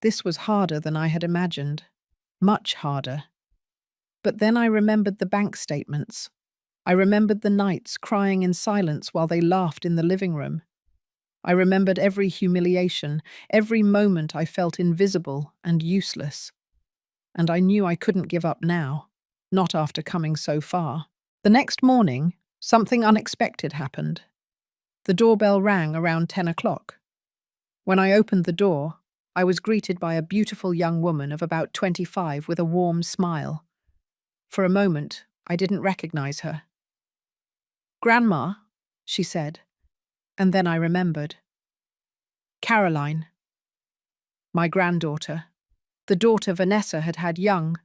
This was harder than I had imagined. Much harder. But then I remembered the bank statements. I remembered the nights crying in silence while they laughed in the living room. I remembered every humiliation, every moment I felt invisible and useless. And I knew I couldn't give up now, not after coming so far. The next morning, something unexpected happened. The doorbell rang around 10 o'clock. When I opened the door, I was greeted by a beautiful young woman of about 25 with a warm smile. For a moment, I didn't recognize her. "Grandma," she said, and then I remembered. "Caroline." My granddaughter, the daughter Vanessa had had young,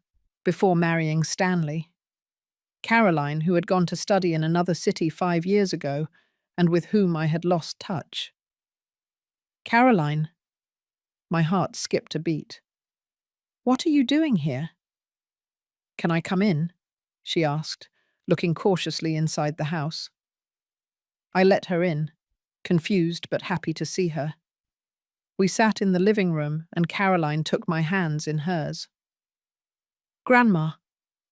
before marrying Stanley. Caroline, who had gone to study in another city 5 years ago, and with whom I had lost touch. Caroline. My heart skipped a beat. What are you doing here? Can I come in? She asked, looking cautiously inside the house. I let her in, confused but happy to see her. We sat in the living room and Caroline took my hands in hers. Grandma,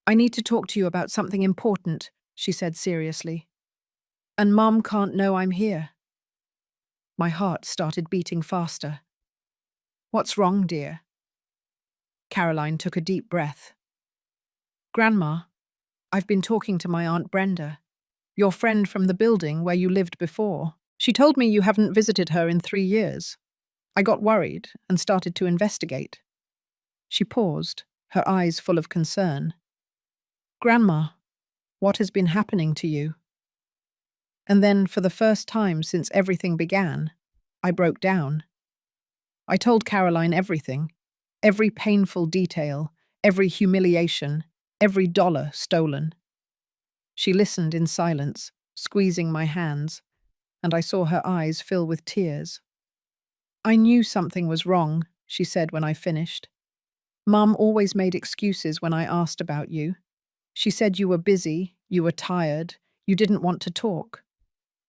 I need to talk to you about something important, she said seriously. And Mum can't know I'm here. My heart started beating faster. What's wrong, dear? Caroline took a deep breath. Grandma, I've been talking to my Aunt Brenda, your friend from the building where you lived before. She told me you haven't visited her in 3 years. I got worried and started to investigate. She paused, her eyes full of concern. Grandma, what has been happening to you? And then, for the first time since everything began, I broke down. I told Caroline everything, every painful detail, every humiliation, every dollar stolen. She listened in silence, squeezing my hands, and I saw her eyes fill with tears. I knew something was wrong, she said when I finished. Mum always made excuses when I asked about you. She said you were busy, you were tired, you didn't want to talk.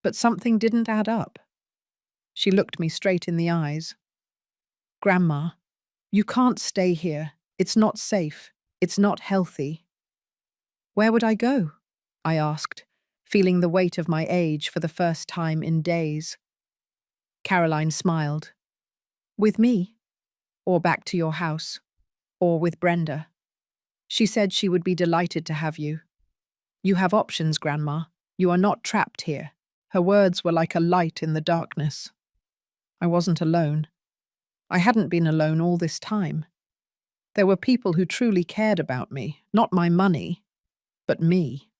But something didn't add up. She looked me straight in the eyes. Grandma, you can't stay here. It's not safe. It's not healthy. Where would I go? I asked, feeling the weight of my age for the first time in days. Caroline smiled. With me? Or back to your house? Or with Brenda? She said she would be delighted to have you. You have options, Grandma. You are not trapped here. Her words were like a light in the darkness. I wasn't alone. I hadn't been alone all this time. There were people who truly cared about me, not my money, but me.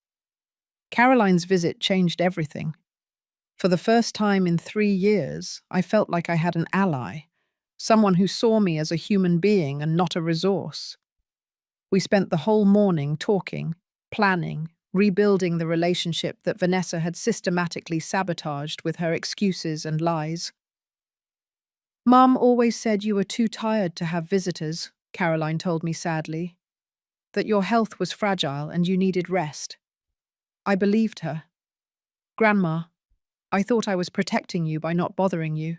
Caroline's visit changed everything. For the first time in 3 years, I felt like I had an ally, someone who saw me as a human being and not a resource. We spent the whole morning talking, planning, rebuilding the relationship that Vanessa had systematically sabotaged with her excuses and lies. Mum always said you were too tired to have visitors, Caroline told me sadly, that your health was fragile and you needed rest. I believed her. Grandma, I thought I was protecting you by not bothering you.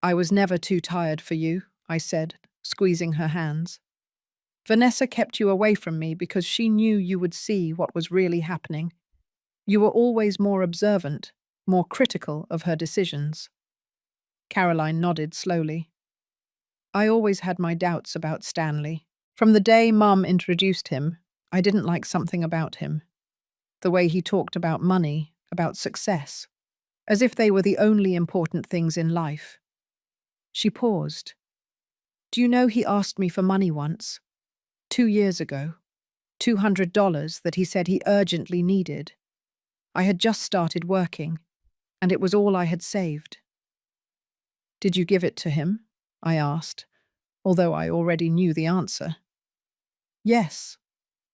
I was never too tired for you, I said, squeezing her hands. Vanessa kept you away from me because she knew you would see what was really happening. You were always more observant, more critical of her decisions. Caroline nodded slowly. I always had my doubts about Stanley. From the day Mum introduced him, I didn't like something about him. The way he talked about money, about success, as if they were the only important things in life. She paused. Do you know he asked me for money once? 2 years ago. $200 that he said he urgently needed. I had just started working, and it was all I had saved. Did you give it to him? I asked, although I already knew the answer. Yes,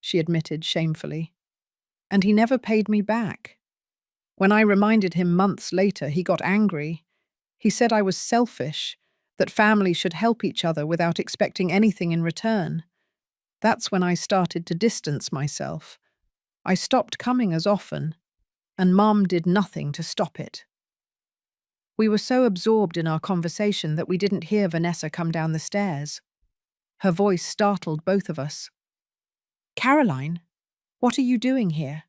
she admitted shamefully. And he never paid me back. When I reminded him months later, he got angry. He said I was selfish, that families should help each other without expecting anything in return. That's when I started to distance myself. I stopped coming as often, and Mum did nothing to stop it. We were so absorbed in our conversation that we didn't hear Vanessa come down the stairs. Her voice startled both of us. Caroline, what are you doing here?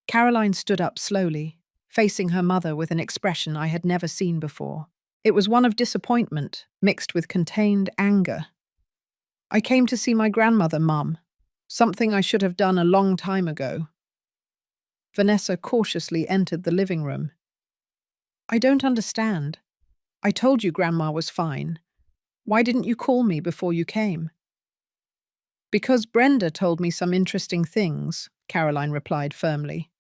Caroline stood up slowly, facing her mother with an expression I had never seen before. It was one of disappointment, mixed with contained anger. I came to see my grandmother, Mum. Something I should have done a long time ago. Vanessa cautiously entered the living room. I don't understand. I told you Grandma was fine. Why didn't you call me before you came? Because Brenda told me some interesting things, Caroline replied firmly.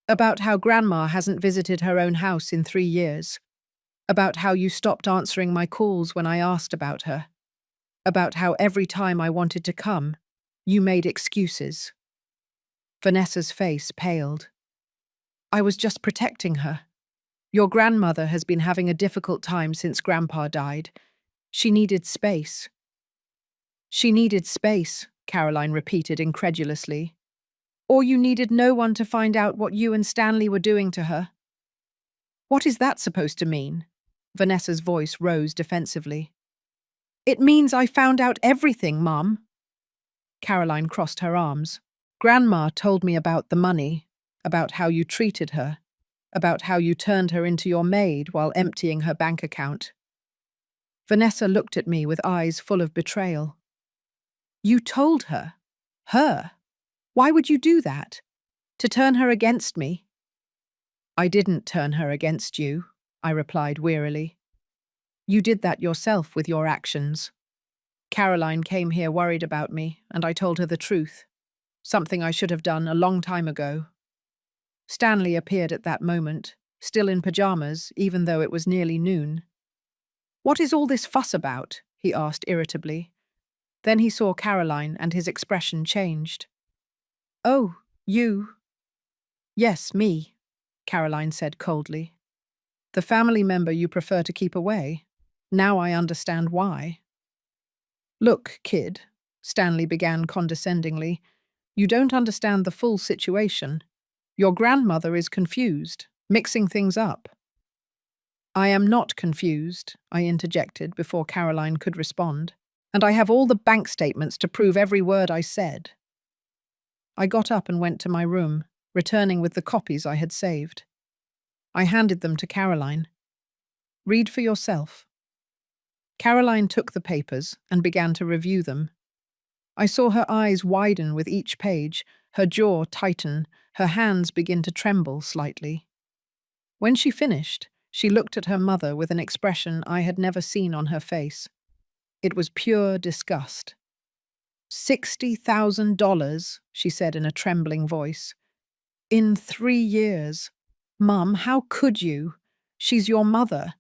About how Grandma hasn't visited her own house in 3 years. About how you stopped answering my calls when I asked about her. About how every time I wanted to come, you made excuses. Vanessa's face paled. I was just protecting her. Your grandmother has been having a difficult time since Grandpa died. She needed space. She needed space, Caroline repeated incredulously. Or you needed no one to find out what you and Stanley were doing to her. What is that supposed to mean? Vanessa's voice rose defensively. It means I found out everything, Mum. Caroline crossed her arms. Grandma told me about the money, about how you treated her, about how you turned her into your maid while emptying her bank account. Vanessa looked at me with eyes full of betrayal. You told her? Her? Why would you do that? To turn her against me? I didn't turn her against you, I replied wearily. You did that yourself with your actions. Caroline came here worried about me, and I told her the truth. Something I should have done a long time ago. Stanley appeared at that moment, still in pajamas, even though it was nearly noon. What is all this fuss about? He asked irritably. Then he saw Caroline and his expression changed. Oh, you? Yes, me, Caroline said coldly. The family member you prefer to keep away. Now I understand why. Look, kid, Stanley began condescendingly, you don't understand the full situation. Your grandmother is confused, mixing things up. I am not confused, I interjected before Caroline could respond, and I have all the bank statements to prove every word I said. I got up and went to my room, returning with the copies I had saved. I handed them to Caroline. Read for yourself. Caroline took the papers and began to review them. I saw her eyes widen with each page, her jaw tighten, her hands begin to tremble slightly. When she finished, she looked at her mother with an expression I had never seen on her face. It was pure disgust. $60,000, she said in a trembling voice. In 3 years. Mum, how could you? She's your mother.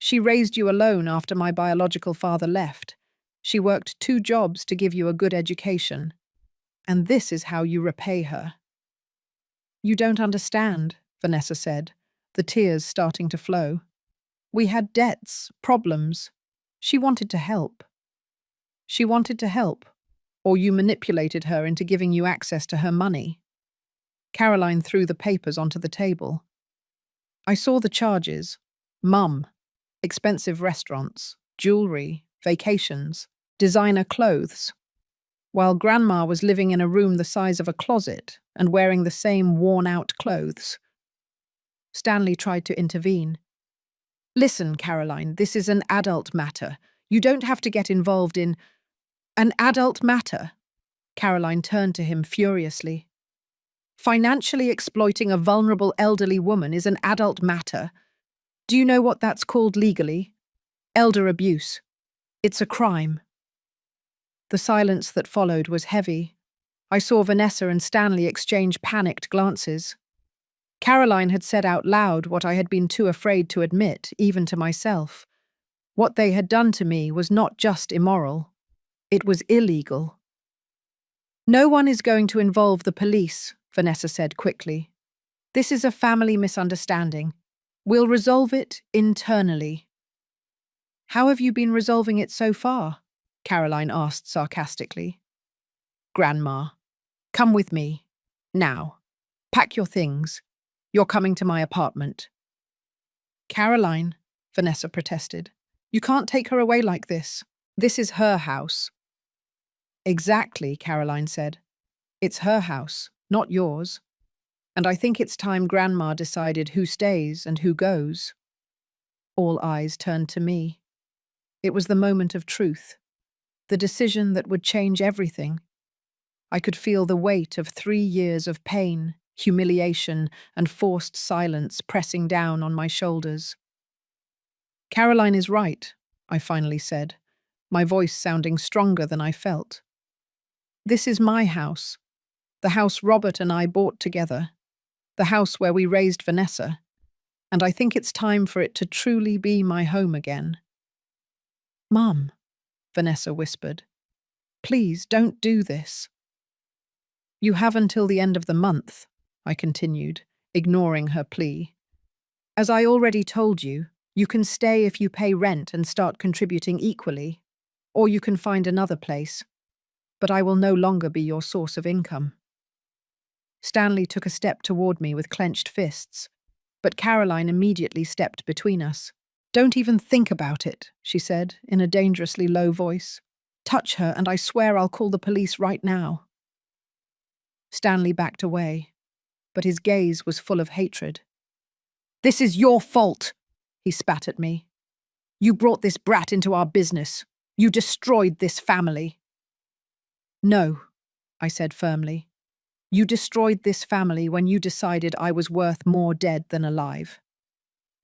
She raised you alone after my biological father left. She worked 2 jobs to give you a good education. And this is how you repay her. You don't understand, Vanessa said, the tears starting to flow. We had debts, problems. She wanted to help. She wanted to help, or you manipulated her into giving you access to her money. Caroline threw the papers onto the table. I saw the charges. Mum, expensive restaurants, jewelry, vacations, designer clothes, while Grandma was living in a room the size of a closet and wearing the same worn-out clothes. Stanley tried to intervene. Listen, Caroline, this is an adult matter. You don't have to get involved in an adult matter. Caroline turned to him furiously. Financially exploiting a vulnerable elderly woman is an adult matter. Do you know what that's called legally? Elder abuse. It's a crime. The silence that followed was heavy. I saw Vanessa and Stanley exchange panicked glances. Caroline had said out loud what I had been too afraid to admit, even to myself. What they had done to me was not just immoral. It was illegal. No one is going to involve the police, Vanessa said quickly. This is a family misunderstanding. We'll resolve it internally. How have you been resolving it so far? Caroline asked sarcastically. Grandma, come with me. Now. Pack your things. You're coming to my apartment. Caroline, Vanessa protested. You can't take her away like this. This is her house. Exactly, Caroline said. It's her house, not yours. And I think it's time Grandma decided who stays and who goes. All eyes turned to me. It was the moment of truth, the decision that would change everything. I could feel the weight of 3 years of pain, humiliation, and forced silence pressing down on my shoulders. Caroline is right, I finally said, my voice sounding stronger than I felt. This is my house, the house Robert and I bought together, the house where we raised Vanessa, and I think it's time for it to truly be my home again. Mum, Vanessa whispered, please don't do this. You have until the end of the month, I continued, ignoring her plea. As I already told you, you can stay if you pay rent and start contributing equally, or you can find another place, but I will no longer be your source of income. Stanley took a step toward me with clenched fists, but Caroline immediately stepped between us. Don't even think about it, she said in a dangerously low voice. Touch her and I swear I'll call the police right now. Stanley backed away, but his gaze was full of hatred. This is your fault, he spat at me. You brought this brat into our business. You destroyed this family. No, I said firmly. You destroyed this family when you decided I was worth more dead than alive.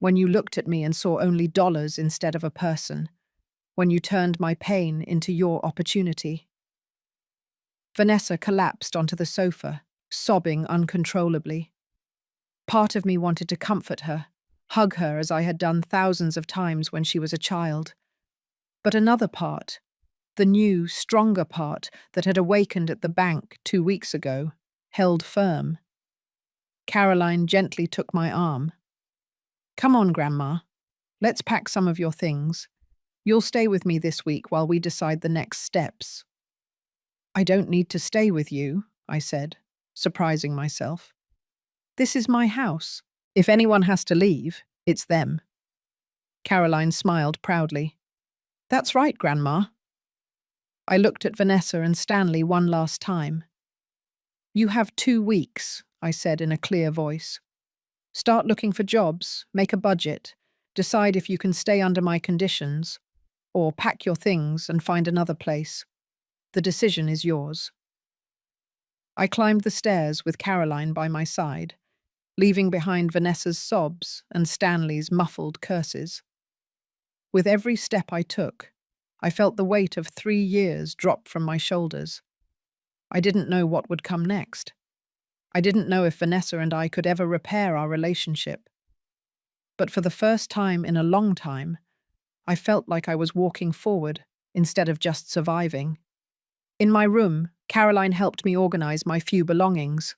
When you looked at me and saw only dollars instead of a person. When you turned my pain into your opportunity. Vanessa collapsed onto the sofa, sobbing uncontrollably. Part of me wanted to comfort her, hug her as I had done thousands of times when she was a child. But another part, the new, stronger part that had awakened at the bank 2 weeks ago, held firm. Caroline gently took my arm. Come on, Grandma. Let's pack some of your things. You'll stay with me this week while we decide the next steps. I don't need to stay with you, I said, surprising myself. This is my house. If anyone has to leave, it's them. Caroline smiled proudly. That's right, Grandma. I looked at Vanessa and Stanley one last time. You have 2 weeks, I said in a clear voice. Start looking for jobs, make a budget, decide if you can stay under my conditions, or pack your things and find another place. The decision is yours. I climbed the stairs with Caroline by my side, leaving behind Vanessa's sobs and Stanley's muffled curses. With every step I took, I felt the weight of 3 years drop from my shoulders. I didn't know what would come next. I didn't know if Vanessa and I could ever repair our relationship. But for the first time in a long time, I felt like I was walking forward instead of just surviving. In my room, Caroline helped me organize my few belongings.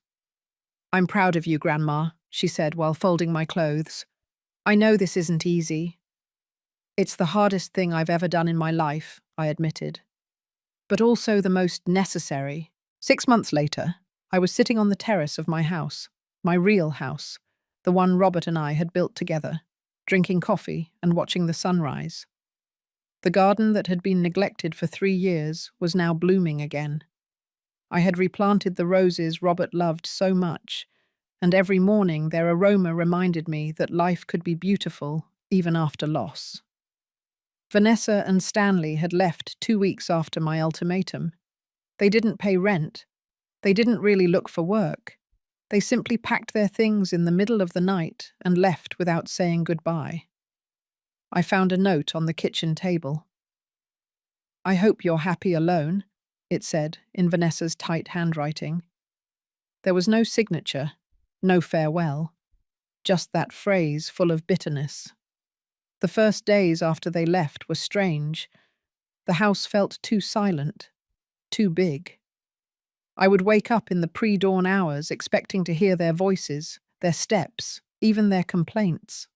I'm proud of you, Grandma, she said while folding my clothes. I know this isn't easy. It's the hardest thing I've ever done in my life, I admitted. But also the most necessary. 6 months later, I was sitting on the terrace of my house, my real house, the one Robert and I had built together, drinking coffee and watching the sunrise. The garden that had been neglected for 3 years was now blooming again. I had replanted the roses Robert loved so much, and every morning their aroma reminded me that life could be beautiful even after loss. Vanessa and Stanley had left 2 weeks after my ultimatum. They didn't pay rent. They didn't really look for work. They simply packed their things in the middle of the night and left without saying goodbye. I found a note on the kitchen table. I hope you're happy alone, it said in Vanessa's tight handwriting. There was no signature, no farewell, just that phrase full of bitterness. The first days after they left were strange. The house felt too silent, too big. I would wake up in the pre-dawn hours expecting to hear their voices, their steps, even their complaints.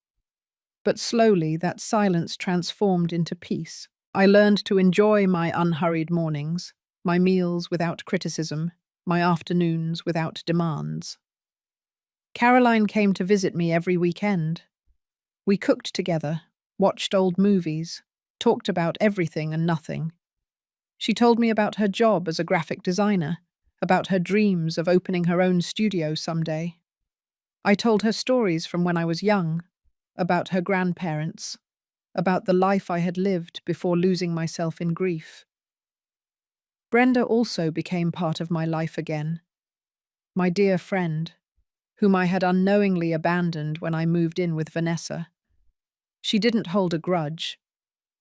But slowly that silence transformed into peace. I learned to enjoy my unhurried mornings, my meals without criticism, my afternoons without demands. Caroline came to visit me every weekend. We cooked together, watched old movies, talked about everything and nothing. She told me about her job as a graphic designer, about her dreams of opening her own studio someday. I told her stories from when I was young, about her grandparents, about the life I had lived before losing myself in grief. Brenda also became part of my life again, my dear friend, whom I had unknowingly abandoned when I moved in with Vanessa. She didn't hold a grudge.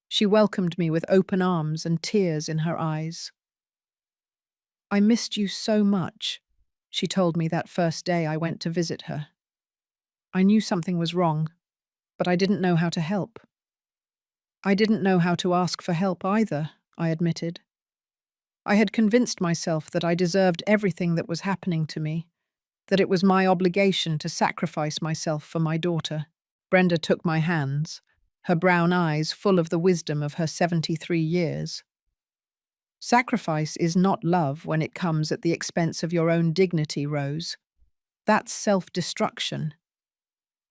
She welcomed me with open arms and tears in her eyes. I missed you so much, she told me that first day I went to visit her. I knew something was wrong, but I didn't know how to help. I didn't know how to ask for help either, I admitted. I had convinced myself that I deserved everything that was happening to me, that it was my obligation to sacrifice myself for my daughter. Brenda took my hands, her brown eyes full of the wisdom of her 73 years. Sacrifice is not love when it comes at the expense of your own dignity, Rose. That's self-destruction.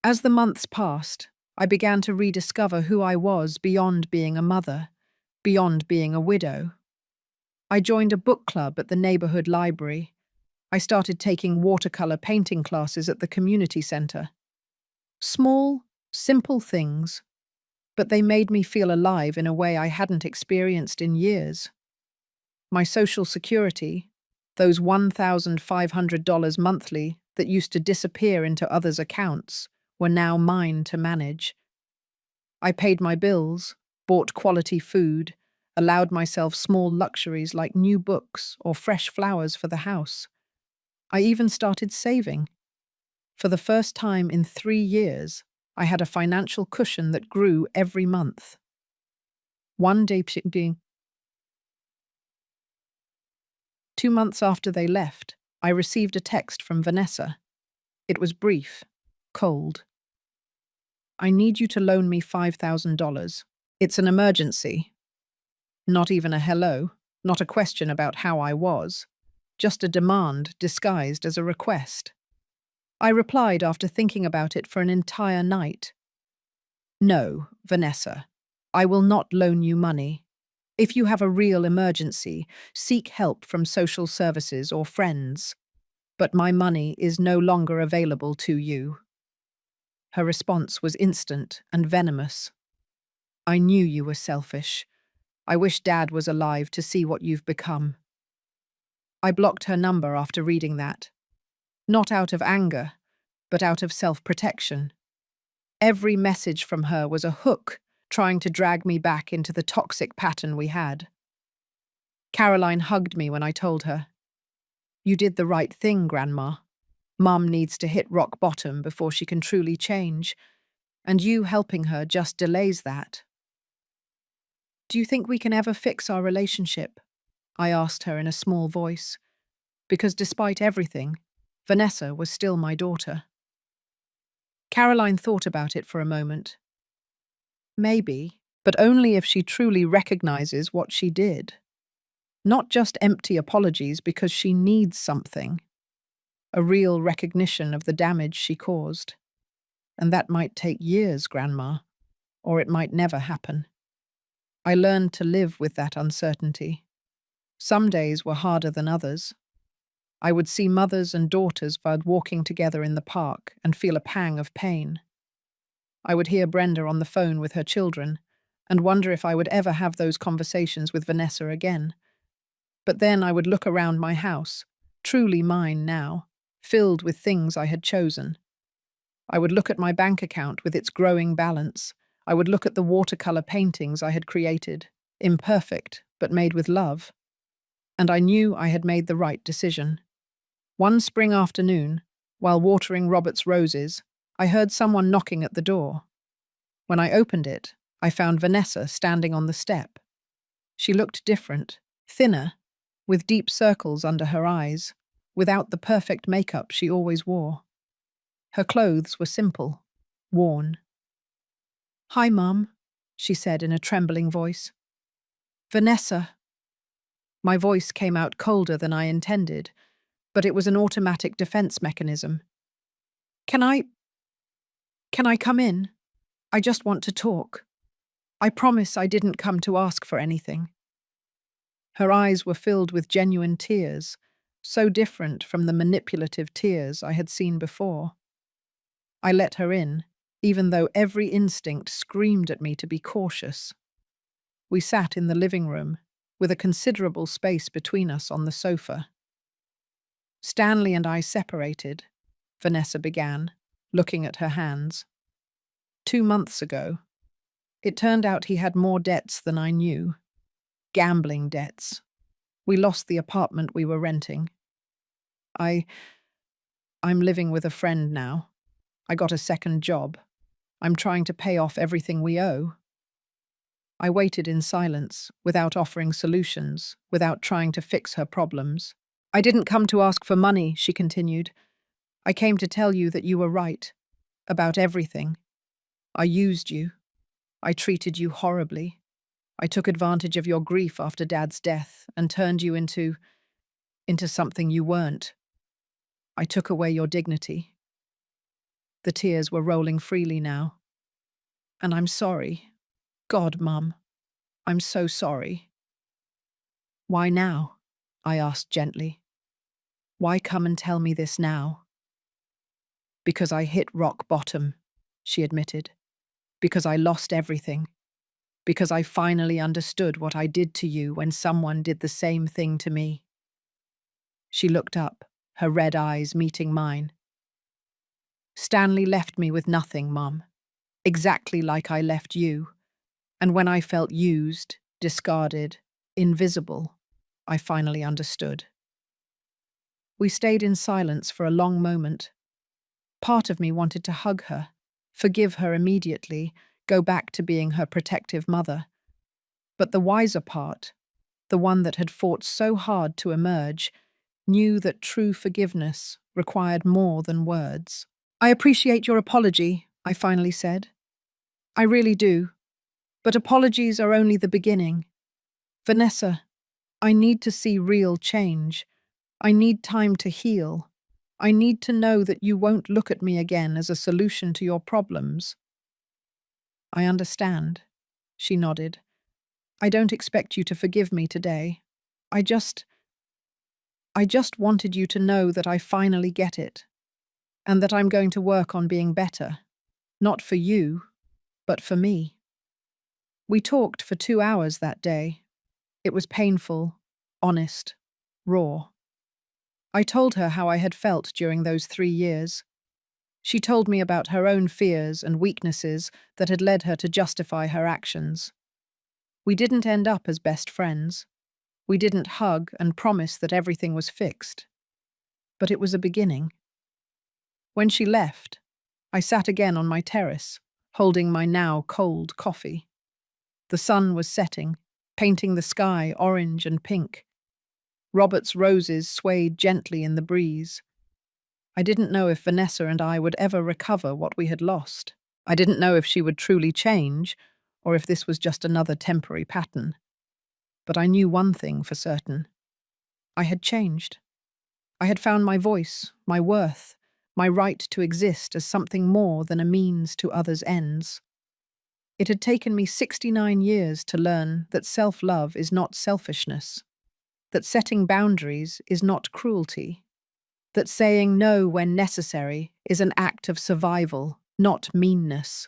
As the months passed, I began to rediscover who I was beyond being a mother, beyond being a widow. I joined a book club at the neighborhood library. I started taking watercolor painting classes at the community center. Small, simple things, but they made me feel alive in a way I hadn't experienced in years. My social security, those $1,500 monthly that used to disappear into others' accounts, were now mine to manage. I paid my bills, bought quality food, allowed myself small luxuries like new books or fresh flowers for the house. I even started saving. For the first time in 3 years, I had a financial cushion that grew every month. One day, 2 months after they left, I received a text from Vanessa. It was brief, cold. I need you to loan me $5,000. It's an emergency. Not even a hello, not a question about how I was, just a demand disguised as a request. I replied after thinking about it for an entire night. No, Vanessa, I will not loan you money. If you have a real emergency, seek help from social services or friends. But my money is no longer available to you. Her response was instant and venomous. I knew you were selfish. I wish Dad was alive to see what you've become. I blocked her number after reading that. Not out of anger, but out of self-protection. Every message from her was a hook trying to drag me back into the toxic pattern we had. Caroline hugged me when I told her, "You did the right thing, Grandma. Mum needs to hit rock bottom before she can truly change, and you helping her just delays that." "Do you think we can ever fix our relationship?" I asked her in a small voice, because despite everything, Vanessa was still my daughter. Caroline thought about it for a moment. Maybe, but only if she truly recognizes what she did. Not just empty apologies because she needs something. A real recognition of the damage she caused. And that might take years, Grandma, or it might never happen. I learned to live with that uncertainty. Some days were harder than others. I would see mothers and daughters walking together in the park and feel a pang of pain. I would hear Brenda on the phone with her children and wonder if I would ever have those conversations with Vanessa again. But then I would look around my house, truly mine now, filled with things I had chosen. I would look at my bank account with its growing balance. I would look at the watercolor paintings I had created, imperfect, but made with love. And I knew I had made the right decision. One spring afternoon, while watering Robert's roses, I heard someone knocking at the door. When I opened it, I found Vanessa standing on the step. She looked different, thinner, with deep circles under her eyes, without the perfect makeup she always wore. Her clothes were simple, worn. "Hi, Mum," she said in a trembling voice. "Vanessa." My voice came out colder than I intended, but it was an automatic defense mechanism. Can I come in? I just want to talk. I promise I didn't come to ask for anything." Her eyes were filled with genuine tears, so different from the manipulative tears I had seen before. I let her in, even though every instinct screamed at me to be cautious. We sat in the living room, with a considerable space between us on the sofa. "Stanley and I separated," Vanessa began, looking at her hands. 2 months ago. It turned out he had more debts than I knew. Gambling debts. We lost the apartment we were renting. I'm living with a friend now. I got a second job. I'm trying to pay off everything we owe. I waited in silence, without offering solutions, without trying to fix her problems. I didn't come to ask for money, she continued. I came to tell you that you were right. About everything. I used you. I treated you horribly. I took advantage of your grief after Dad's death and turned you into something you weren't. I took away your dignity. The tears were rolling freely now. And I'm sorry. God, Mum, I'm so sorry. Why now? I asked gently. Why come and tell me this now? Because I hit rock bottom, she admitted. Because I lost everything. Because I finally understood what I did to you when someone did the same thing to me. She looked up, her red eyes meeting mine. Stanley left me with nothing, Mum. Exactly like I left you. And when I felt used, discarded, invisible, I finally understood. We stayed in silence for a long moment. Part of me wanted to hug her, forgive her immediately, go back to being her protective mother. But the wiser part, the one that had fought so hard to emerge, knew that true forgiveness required more than words. I appreciate your apology, I finally said. I really do. But apologies are only the beginning. Vanessa, I need to see real change. I need time to heal. I need to know that you won't look at me again as a solution to your problems. I understand, she nodded. I don't expect you to forgive me today. I just wanted you to know that I finally get it, and that I'm going to work on being better. Not for you, but for me. We talked for 2 hours that day. It was painful, honest, raw. I told her how I had felt during those 3 years. She told me about her own fears and weaknesses that had led her to justify her actions. We didn't end up as best friends. We didn't hug and promise that everything was fixed. But it was a beginning. When she left, I sat again on my terrace, holding my now cold coffee. The sun was setting, painting the sky orange and pink. Robert's roses swayed gently in the breeze. I didn't know if Vanessa and I would ever recover what we had lost. I didn't know if she would truly change, or if this was just another temporary pattern. But I knew one thing for certain. I had changed. I had found my voice, my worth, my right to exist as something more than a means to others' ends. It had taken me 69 years to learn that self-love is not selfishness, that setting boundaries is not cruelty, that saying no when necessary is an act of survival, not meanness.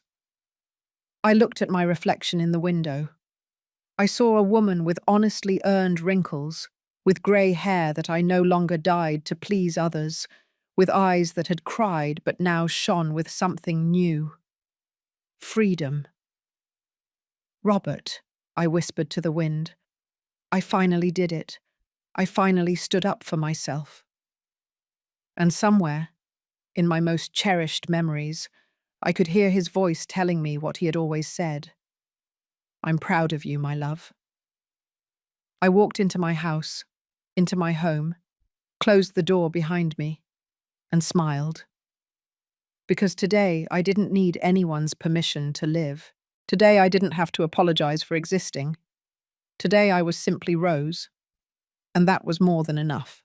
I looked at my reflection in the window. I saw a woman with honestly earned wrinkles, with grey hair that I no longer dyed to please others, with eyes that had cried but now shone with something new. Freedom. Robert, I whispered to the wind. I finally did it. I finally stood up for myself. And somewhere, in my most cherished memories, I could hear his voice telling me what he had always said. I'm proud of you, my love. I walked into my house, into my home, closed the door behind me, and smiled. Because today I didn't need anyone's permission to live. Today I didn't have to apologize for existing. Today I was simply Rose, and that was more than enough.